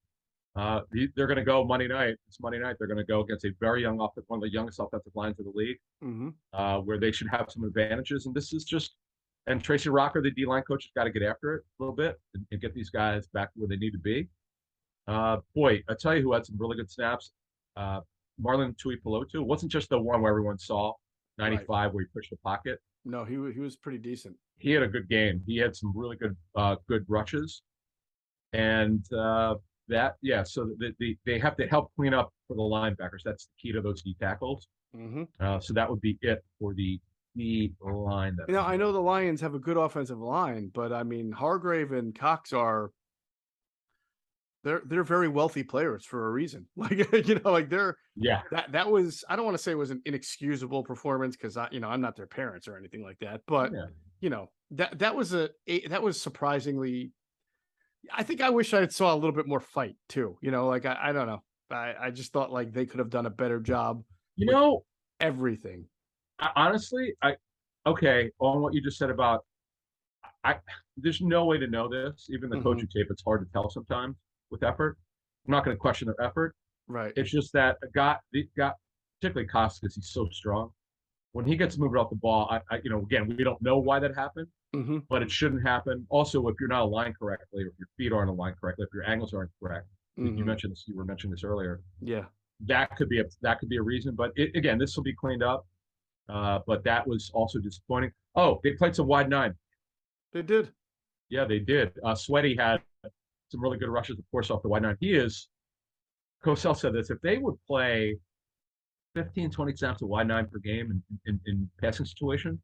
they're going to go Monday night. It's Monday night. They're going to go against a very young one of the youngest offensive lines of the league, where they should have some advantages. And this is just, and Tracy Rocker, the D-line coach, has got to get after it a little bit and get these guys back where they need to be. Boy, I tell you who had some really good snaps. Marlon Tuipulotu. It wasn't just the one where everyone saw 95 where he pushed the pocket. No, he was pretty decent. He had a good game. He had some really good rushes, and so they have to help clean up for the linebackers. That's the key to those D tackles. Mm-hmm. So that would be it for the D line. I know the Lions have a good offensive line, but I mean Hargrave and Cox they're very wealthy players for a reason. Like that was, I don't want to say it was an inexcusable performance because I'm not their parents or anything like that, but that was surprisingly. I think I wish I saw a little bit more fight too. I don't know. I just thought like they could have done a better job. Everything. Honestly, on what you just said about, there's no way to know this. Even the coaching tape, it's hard to tell sometimes with effort. I'm not going to question their effort. Right. It's just that particularly Costa, because he's so strong. When he gets moved off the ball, again, we don't know why that happened, but it shouldn't happen. Also, if you're not aligned correctly, or if your feet aren't aligned correctly, if your angles aren't correct, you mentioned this. You were mentioning this earlier. Yeah, that could be a reason. But again, this will be cleaned up. But that was also disappointing. Oh, they played some wide nine. They did. Yeah, they did. Sweaty had some really good rushes, of course, off the wide nine. Cosell said this, if they would play 15, 20 snaps of wide nine per game in passing situation,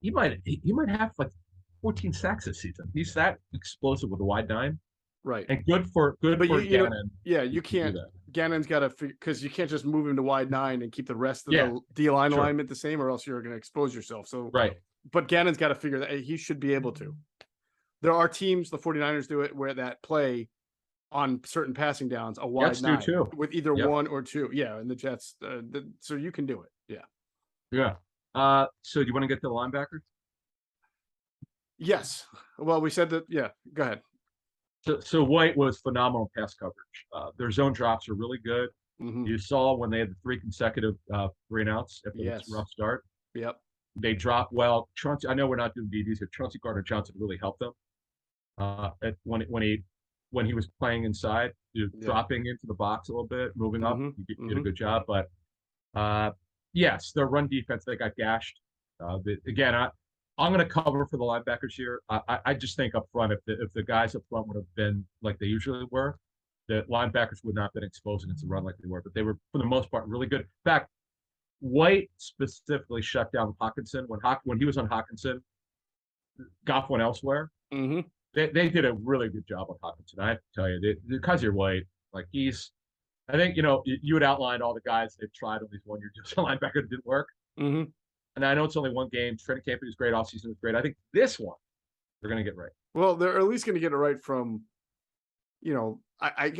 he might have like 14 sacks this season. He's that explosive with a wide nine. Right. And good for Gannon. You can't. Gannon's got to, because you can't just move him to wide nine and keep the rest of the D-line alignment the same, or else you're going to expose yourself. So but Gannon's got to figure that he should be able to. There are teams, the 49ers do it, where that play on certain passing downs a wide Jets do 9 too. with either Yep. 1 or 2. Yeah, and the Jets, so you can do it. Yeah. Yeah. So do you want to get to the linebackers? Yes. Well, we said that. Yeah. Go ahead. So White was phenomenal pass coverage. Their zone drops are really good. Mm-hmm. You saw when they had the 3 consecutive 3-and-outs after this rough start. Yep. They dropped well. Chauncey, I know we're not doing DBs, but Chauncey Gardner-Johnson really helped them. When he was playing inside, dropping into the box a little bit, moving up, he did a good job. But yes, their run defense, they got gashed. Again, I'm going to cover for the linebackers here. I just think up front, if the guys up front would have been like they usually were, the linebackers would not have been exposed against the run like they were. But they were, for the most part, really good. In fact, White specifically shut down Hockenson when he was on Hockenson. Goff went elsewhere. Mm-hmm. They did a really good job on Hockenson. I have to tell you, because you're White, like I think you had outlined all the guys they've tried on these 1-year deals. Linebacker didn't work. Mm-hmm. And I know it's only one game. Training camp was great. Offseason was great. I think this one they're going to get right. Well, they're at least going to get it right from,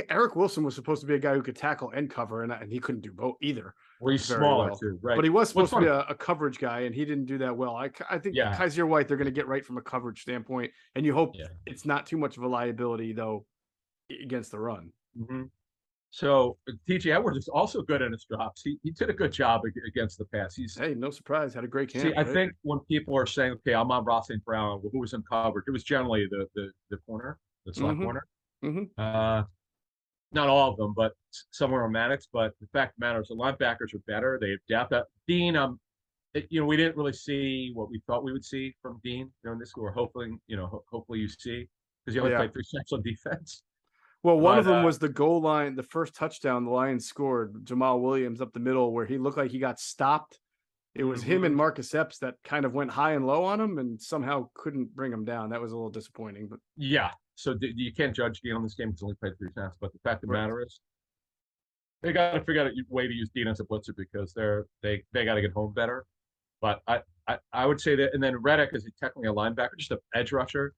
Eric Wilson was supposed to be a guy who could tackle and cover, and he couldn't do both either. Well, he's smaller too, right? But he was supposed to be a coverage guy, and he didn't do that well. I think Kaiser White, they're going to get right from a coverage standpoint, and you hope it's not too much of a liability though against the run. Mm-hmm. So T.J. Edwards is also good in his drops. He did a good job against the pass. No surprise, had a great camp. I think when people are saying, "Okay, I'm on Ross St. Brown," who was in coverage, it was generally the corner, the slot corner. Mm-hmm. Not all of them, but some were Maddox. But the fact of the matter is, the linebackers are better. They have depth. Dean, we didn't really see what we thought we would see from Dean during this. We're hopefully you see, because he only played 3 snaps on defense. Well, one of them was the goal line, the first touchdown the Lions scored, Jamal Williams up the middle, where he looked like he got stopped. It was him and Marcus Epps that kind of went high and low on him and somehow couldn't bring him down. That was a little disappointing. But yeah, so you can't judge Dean on this game. He's only played 3 snaps. But the fact of the matter is, they got to figure out a way to use Dean as a blitzer because they got to get home better. But I would say that, and then Reddick is technically a linebacker, just an edge rusher,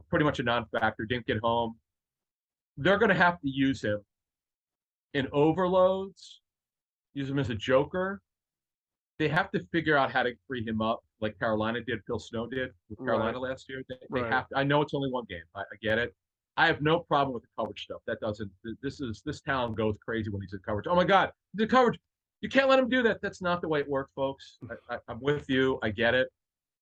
pretty much a non-factor. Didn't get home. They're going to have to use him in overloads, use him as a joker. They have to figure out how to free him up, like Carolina did, Phil Snow did with Carolina last year. They have to. I know it's only one game. I get it. I have no problem with the coverage stuff. That doesn't. This town goes crazy when he's in coverage. Oh my God, he's in coverage. You can't let him do that. That's not the way it works, folks. I'm with you. I get it.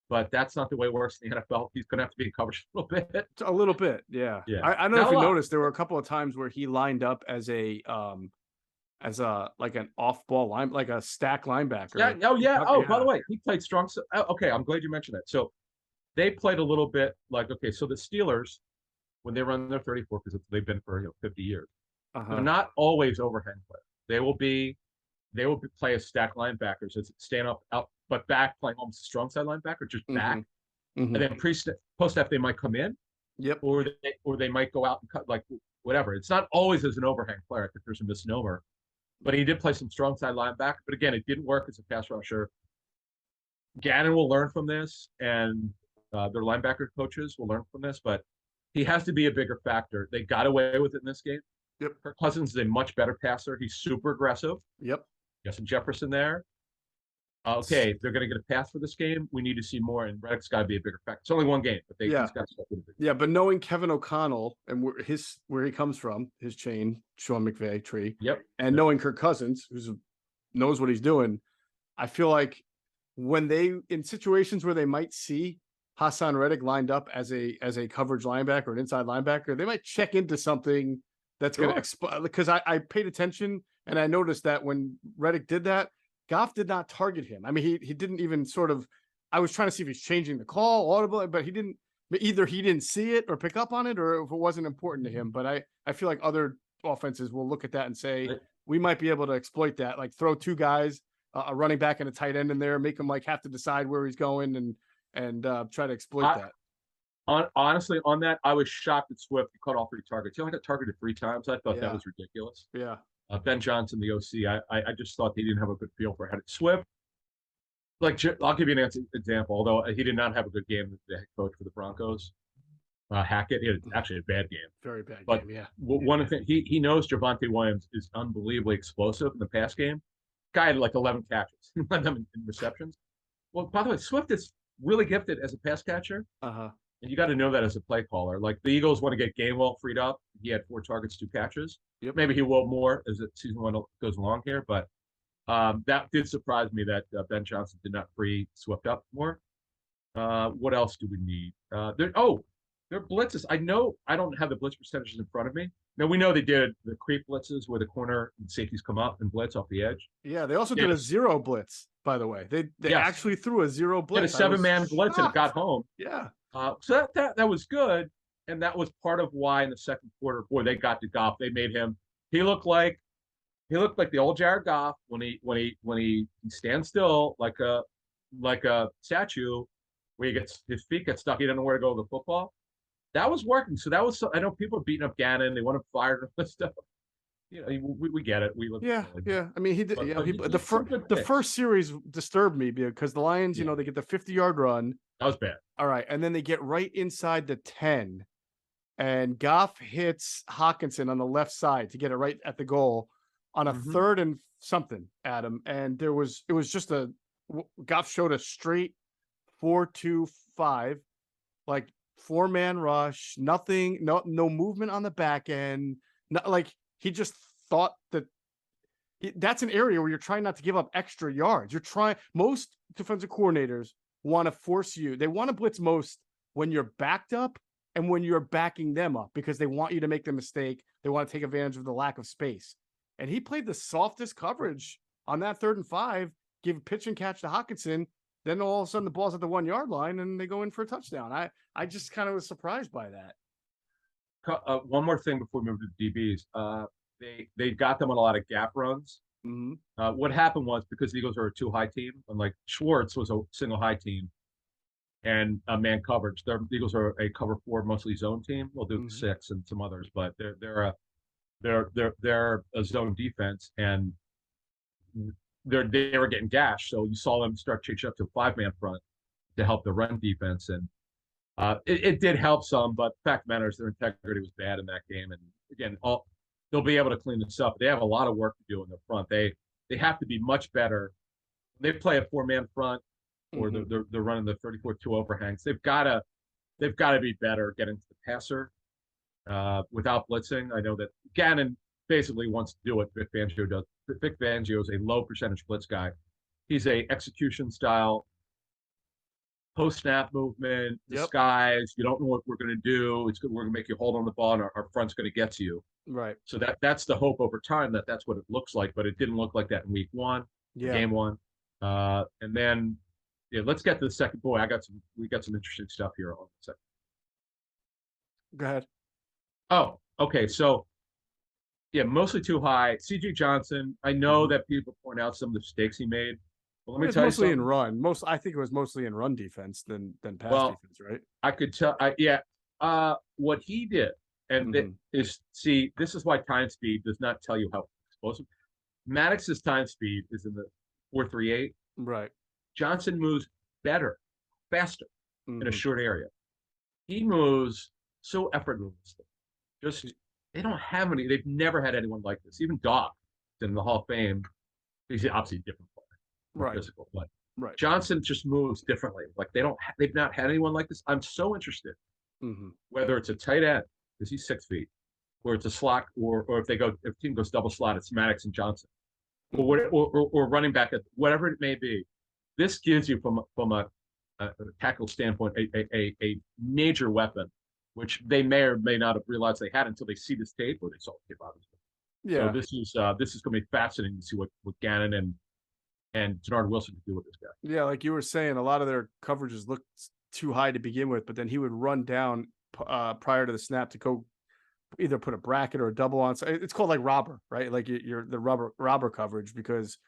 But that's not the way it works in the NFL. He's going to have to be in coverage a little bit. A little bit, yeah. I don't know if you noticed, there were a couple of times where he lined up as like an off-ball line, like a stack linebacker. Yeah. Oh, yeah. Oh, by the way, he played strong. Okay, I'm glad you mentioned that. So they played a little bit like, okay, so the Steelers, when they run their 34, because they've been for 50 years, they're not always overhand players. They will play as stack linebackers, as stand up, but back playing almost a strong side linebacker, just back. And then post-snap they might come in. Yep. Or they might go out and cut, like whatever. It's not always as an overhang player. I think there's a misnomer. But he did play some strong side linebacker. But again, it didn't work as a pass rusher. Gannon will learn from this, and their linebacker coaches will learn from this. But he has to be a bigger factor. They got away with it in this game. Yep. Kirk Cousins is a much better passer. He's super aggressive. Yep. Justin Jefferson there. Okay, they're going to get a pass for this game. We need to see more, and Reddick's got to be a bigger factor. It's only one game, but he's got to step in a bigger. Yeah, but knowing Kevin O'Connell and where he comes from, his chain, Sean McVay tree. Yep. And knowing Kirk Cousins, who knows what he's doing, I feel like when in situations where they might see Hassan Reddick lined up as a coverage linebacker or an inside linebacker, they might check into something that's going to explode. Because I paid attention and I noticed that when Reddick did that, Goff did not target him. I mean, he didn't even sort of. I was trying to see if he's changing the call audible, but he didn't. Either he didn't see it or pick up on it, or if it wasn't important to him. But I feel like other offenses will look at that and say we might be able to exploit that. Like throw 2 guys, a running back and a tight end in there, make him like have to decide where he's going and try to exploit that. Honestly, on that, I was shocked that Swift caught all 3 targets. He only got targeted 3 times. I thought that was ridiculous. Yeah. Ben Johnson, the OC, I just thought he didn't have a good feel for how to Swift. Like, I'll give you an example, although he did not have a good game as the head coach for the Broncos. Hackett. He had actually a bad game. Very bad But game, yeah. one of the things he knows Javonte Williams is unbelievably explosive in the pass game. Guy had like 11 catches, led them in receptions. Well, by the way, Swift is really gifted as a pass catcher. Uh-huh. And you got to know that as a play caller. Like the Eagles want to get Gainwell freed up. He had 4 targets, 2 catches. Yep. Maybe he will more as the season goes along here. But that did surprise me that Ben Johnson did not free Swift up more. What else do we need? Their blitzes. I know I don't have the blitz percentages in front of me. Now we know they did the creep blitzes where the corner and safeties come up and blitz off the edge. Yeah, they also did a zero blitz, by the way. They actually threw a zero blitz. Had a 7-man blitz and it got home. Yeah. So that was good. And that was part of why in the second quarter, boy, they got to Goff. They made him. He looked like the old Jared Goff when he stands still like a statue where his feet get stuck. He doesn't know where to go with the football. That was working. So that was. I know people are beating up Gannon. They want to fire him and stuff. We get it. Yeah. I mean, he did. The first series disturbed me because the Lions, they get the 50-yard run. That was bad. All right, and then they get right inside the 10, and Goff hits Hawkinson on the left side to get it right at the goal on a 3rd and something, Adam. And it was just Goff showed a straight 4-2-5, like 4-man rush, nothing, no movement on the back end. Not like he just thought that's an area where you're trying not to give up extra yards. Most defensive coordinators want to force you. They want to blitz most when you're backed up and when you're backing them up because they want you to make the mistake. They want to take advantage of the lack of space. And he played the softest coverage on that 3rd and 5, give pitch and catch to Hawkinson. Then all of a sudden the ball's at the 1-yard line and they go in for a touchdown. I just kind of was surprised by that. One more thing before we move to the DBs. They got them on a lot of gap runs. Mm-hmm. What happened was because the Eagles are a 2-high team, and like Schwartz was a single high team and a man coverage. The Eagles are a cover 4, mostly zone team. We'll do 6 and some others, but they're a zone defense, and they were getting gashed. So you saw them start changing up to a 5-man front to help the run defense, and it did help some. But fact matters, their integrity was bad in that game, and again, they'll be able to clean this up. They have a lot of work to do in the front. They have to be much better. They play a 4-man front, or they're running the 34-2 overhangs. They've got to be better getting to the passer without blitzing. I know that Gannon basically wants to do what Vic Fangio does. Vic Fangio is a low percentage blitz guy. He's a execution style, post snap movement, disguise. You don't know what we're going to do. We're going to make you hold on the ball, and our front's going to get to you. Right. So that's the hope over time that's what it looks like, but it didn't look like that in week 1, game 1. And then let's get to the second. Boy, we got some interesting stuff here on the second. Go ahead. Oh, okay. So mostly too high. CJ Johnson, I know that people point out some of the mistakes he made. But let me tell you something. Mostly in run. I think it was mostly in run defense than pass defense, right? I could tell. What he did. And this is why time speed does not tell you how explosive. Maddox's time speed is in the 4.38. Right. Johnson moves better, faster in a short area. He moves so effortlessly. They don't have any. They've never had anyone like this. Even Doc in the Hall of Fame. He's obviously a different player, right? Physical, but right. Johnson just moves differently. Like they've not had anyone like this. I'm so interested. Whether it's a tight end, because he's 6 feet, or it's a slot, or if the team goes double slot, it's Maddox and Johnson, or running back, whatever it may be. This gives you from a tackle standpoint a major weapon, which they may or may not have realized they had until they see this tape, or they saw the tape obviously. Yeah. So this is going to be fascinating to see what Gannon and Denard Wilson can do with this guy. Yeah, like you were saying, a lot of their coverages looked too high to begin with, but then he would run down prior to the snap to go either put a bracket or a double on. So it's called like robber, right? Like you're the robber coverage, because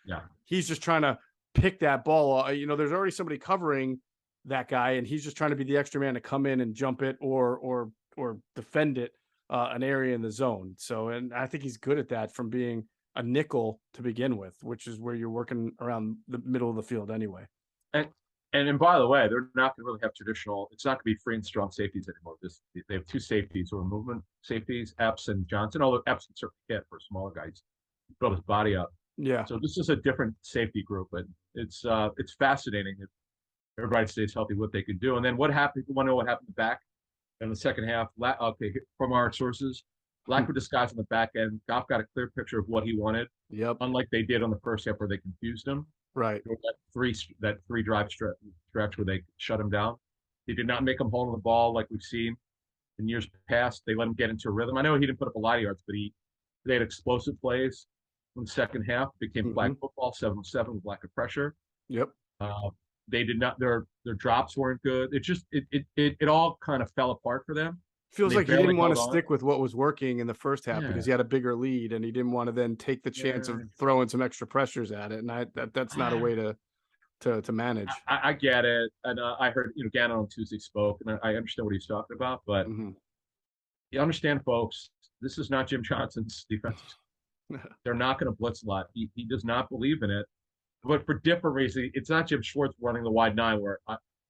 he's just trying to pick that ball. There's already somebody covering that guy, and he's just trying to be the extra man to come in and jump it or defend it, an area in the zone. So, and I think he's good at that from being a nickel to begin with, which is where you're working around the middle of the field anyway. And by the way, they're not going to really have traditional. It's not going to be free and strong safeties anymore. They have two safeties or movement safeties, Epps and Johnson. Although Epps can certainly hit for a smaller guy, he's built his body up. Yeah. So this is a different safety group, and it's fascinating if everybody stays healthy what they can do. And then what happened? You want to know what happened back in the second half? Okay, from our sources, lack of disguise on the back end. Geoff got a clear picture of what he wanted. Yep. Unlike they did on the first half where they confused him. Right. That three drive stretch where they shut him down. They did not make him hold on the ball like we've seen in years past. They let him get into a rhythm. I know he didn't put up a lot of yards, but they had explosive plays in the second half. Became flag football, 7-7 with lack of pressure. Yep. They did not. Their drops weren't good. It all kind of fell apart for them. Feels like he didn't want to stick with what was working in the first half because he had a bigger lead, and he didn't want to then take the chance of throwing some extra pressures at it. And that's not a way to manage. I get it, and I heard Gannon on Tuesday spoke, and I understand what he's talking about. But you understand, folks, this is not Jim Johnson's defense. They're not going to blitz a lot. He does not believe in it, but for different reasons. It's not Jim Schwartz running the wide nine where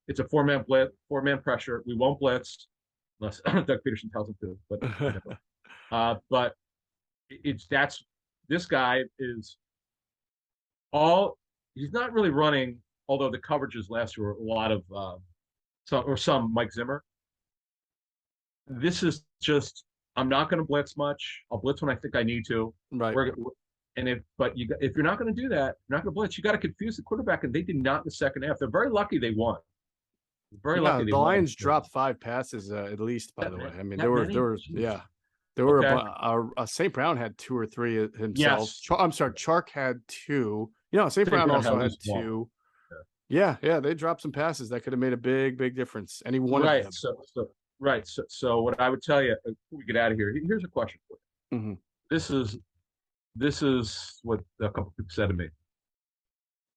it's a four-man blitz, four-man pressure. We won't blitz. Unless Doug Peterson tells him to, but this guy is he's not really running, although the coverages last year were a lot of some Mike Zimmer. This is just, I'm not going to blitz much. I'll blitz when I think I need to. Right. If you're not going to do that, you're not going to blitz. You got to confuse the quarterback, and they did not in the second half. They're very lucky they won. Very lucky. The Lions dropped 5 passes at least. By the way, I mean there were St. Brown had 2 or 3 himself. Yes. I'm sorry, Chark had 2. St. Brown also had 2. Yeah, they dropped some passes that could have made a big difference. And he won. Right. So what I would tell you before we get out of here, here's a question for you. This is what a couple people said to me.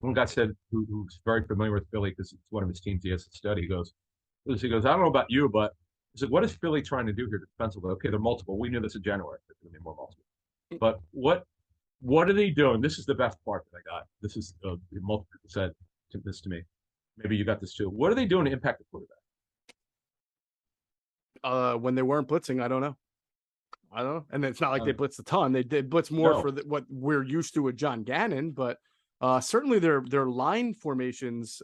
One guy said, who's very familiar with Philly because it's one of his teams he has to study. He goes, I don't know about you, but he said, what is Philly trying to do here defensively? Okay, they're multiple. We knew this in January. There's going to be more multiple. But what are they doing? This is the best part that I got. This is multiple people said this to me. Maybe you got this too. What are they doing to impact the quarterback? When they weren't blitzing, I don't know. And it's not like they blitzed a ton. They did blitz more for what we're used to with John Gannon, but certainly their line formations.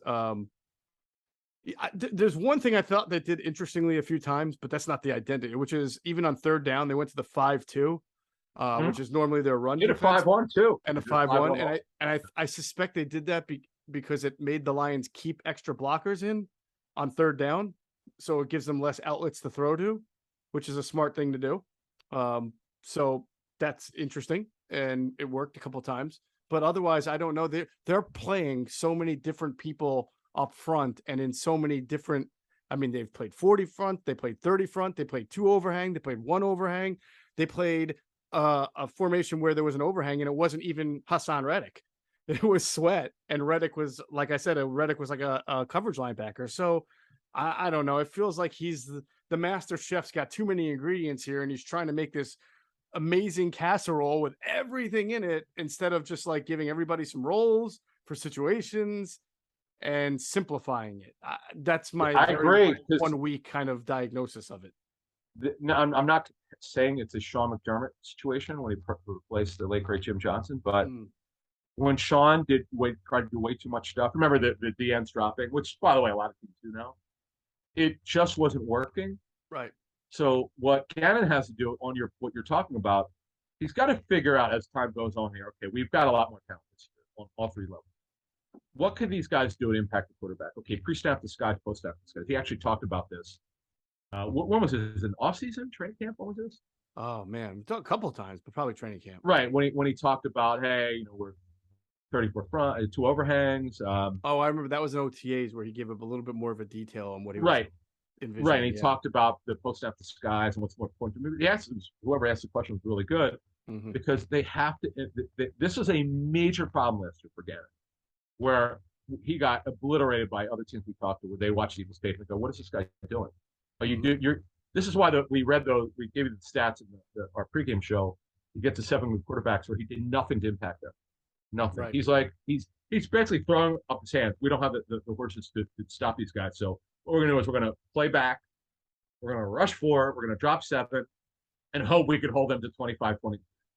There's one thing I thought they did interestingly a few times, but that's not the identity, which is even on third down, they went to the 5-2, which is normally their run. Did a 5-1 too. And a 5-1. And I suspect they did that because it made the Lions keep extra blockers in on third down. So it gives them less outlets to throw to, which is a smart thing to do. So that's interesting. And it worked a couple of times. But otherwise, I don't know. They're playing so many different people up front and in so many different. I mean, they've played 40 front, they played 30 front, they played 2 overhang, they played 1 overhang, they played a formation where there was an overhang and it wasn't even Hassan Reddick. It was Sweat, and Reddick was, like I said, Reddick was like a coverage linebacker. So I don't know. It feels like he's the master chef's got too many ingredients here, and he's trying to make this amazing casserole with everything in it instead of just like giving everybody some roles for situations and simplifying it. That's my I agree. 1 week kind of diagnosis of it. No, I'm not saying it's a Sean McDermott situation when he replaced the late great Jim Johnson, but when Sean tried to do way too much stuff, remember the DNs dropping, which by the way a lot of teams do now. It just wasn't working. Right. So what Gannon has to do on what you're talking about, he's got to figure out as time goes on here. Okay, we've got a lot more talent this year on all 3 levels. What could these guys do to impact the quarterback? Okay, pre-snap disguise, post-snap disguise. He actually talked about this. When was this? An off-season training camp? When was this? Oh man, we talked a couple of times, but probably training camp. Right, when he talked about, hey, we're 34 front, 2 overhangs. I remember that was an OTAs where he gave a little bit more of a detail on what he was envisioning. Right, and he talked about the post-snap disguise and what's more important. Whoever asked the question was really good because they have to. This is a major problem last year for Gannon, where he got obliterated by other teams we talked to, where they watch the Eagles tape and go, "What is this guy doing?" This is why we read those. We gave you the stats in our pregame show. You get to 7 quarterbacks where he did nothing to impact them. Nothing. Right. he's basically throwing up his hand. We don't have the horses to stop these guys. So what we're going to do is we're going to play back. We're going to rush 4. We're going to drop 7 and hope we can hold them to 25-20.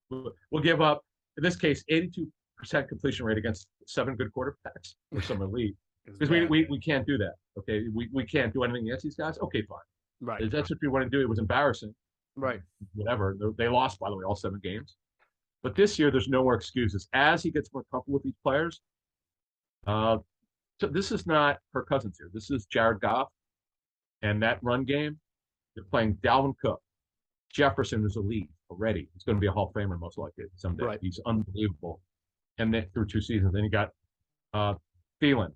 We'll give up, in this case, 82% completion rate against 7 good quarterbacks or some elite. Because we can't do that. Okay. We can't do anything against these guys. Okay, fine. Right. If that's what we want to do. It was embarrassing. Right. Whatever. They lost, by the way, all 7 games. But this year, there's no more excuses. As he gets more comfortable with these players, so this is not Kirk Cousins here. This is Jared Goff. And that run game, they're playing Dalvin Cook. Jefferson is elite already. He's going to be a Hall of Famer most likely someday. Right. He's unbelievable. And then through 2 seasons, then you got Thielen,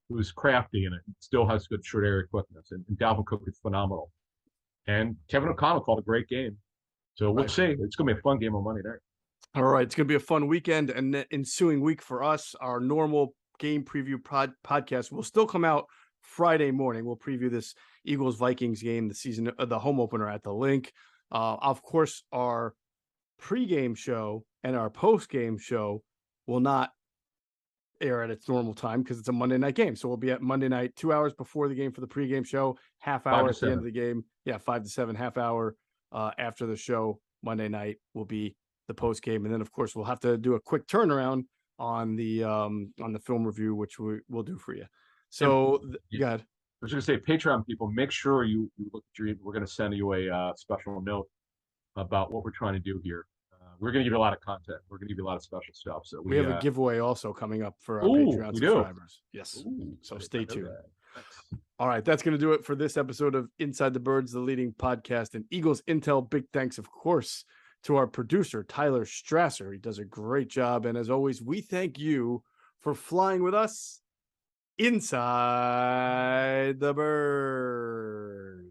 who's crafty and still has good short area quickness. And Dalvin Cook is phenomenal. And Kevin O'Connell called a great game. So we'll see. It's going to be a fun game on Monday night. All right. It's going to be a fun weekend and the ensuing week for us. Our normal game preview podcast will still come out Friday morning. We'll preview this Eagles-Vikings game, the home opener at the Link. Of course, our pregame show and our postgame show will not air at its normal time because it's a Monday night game. So we'll be at Monday night 2 hours before the game for the pregame show, half hour at the end of the game. Yeah, 5 to 7, half hour after the show. Monday night will be the postgame, and then of course we'll have to do a quick turnaround on the film review, which we'll do for you. So go ahead. I was going to say, Patreon people, make sure you look at we're going to send you a special note about what we're trying to do here. We're going to give you a lot of content. We're going to give you a lot of special stuff. So we have a giveaway also coming up for our Patreon subscribers. Yes. So stay tuned. All right. That's going to do it for this episode of Inside the Birds, the leading podcast in Eagles Intel. Big thanks, of course, to our producer, Tyler Strasser. He does a great job. And as always, we thank you for flying with us inside the bird.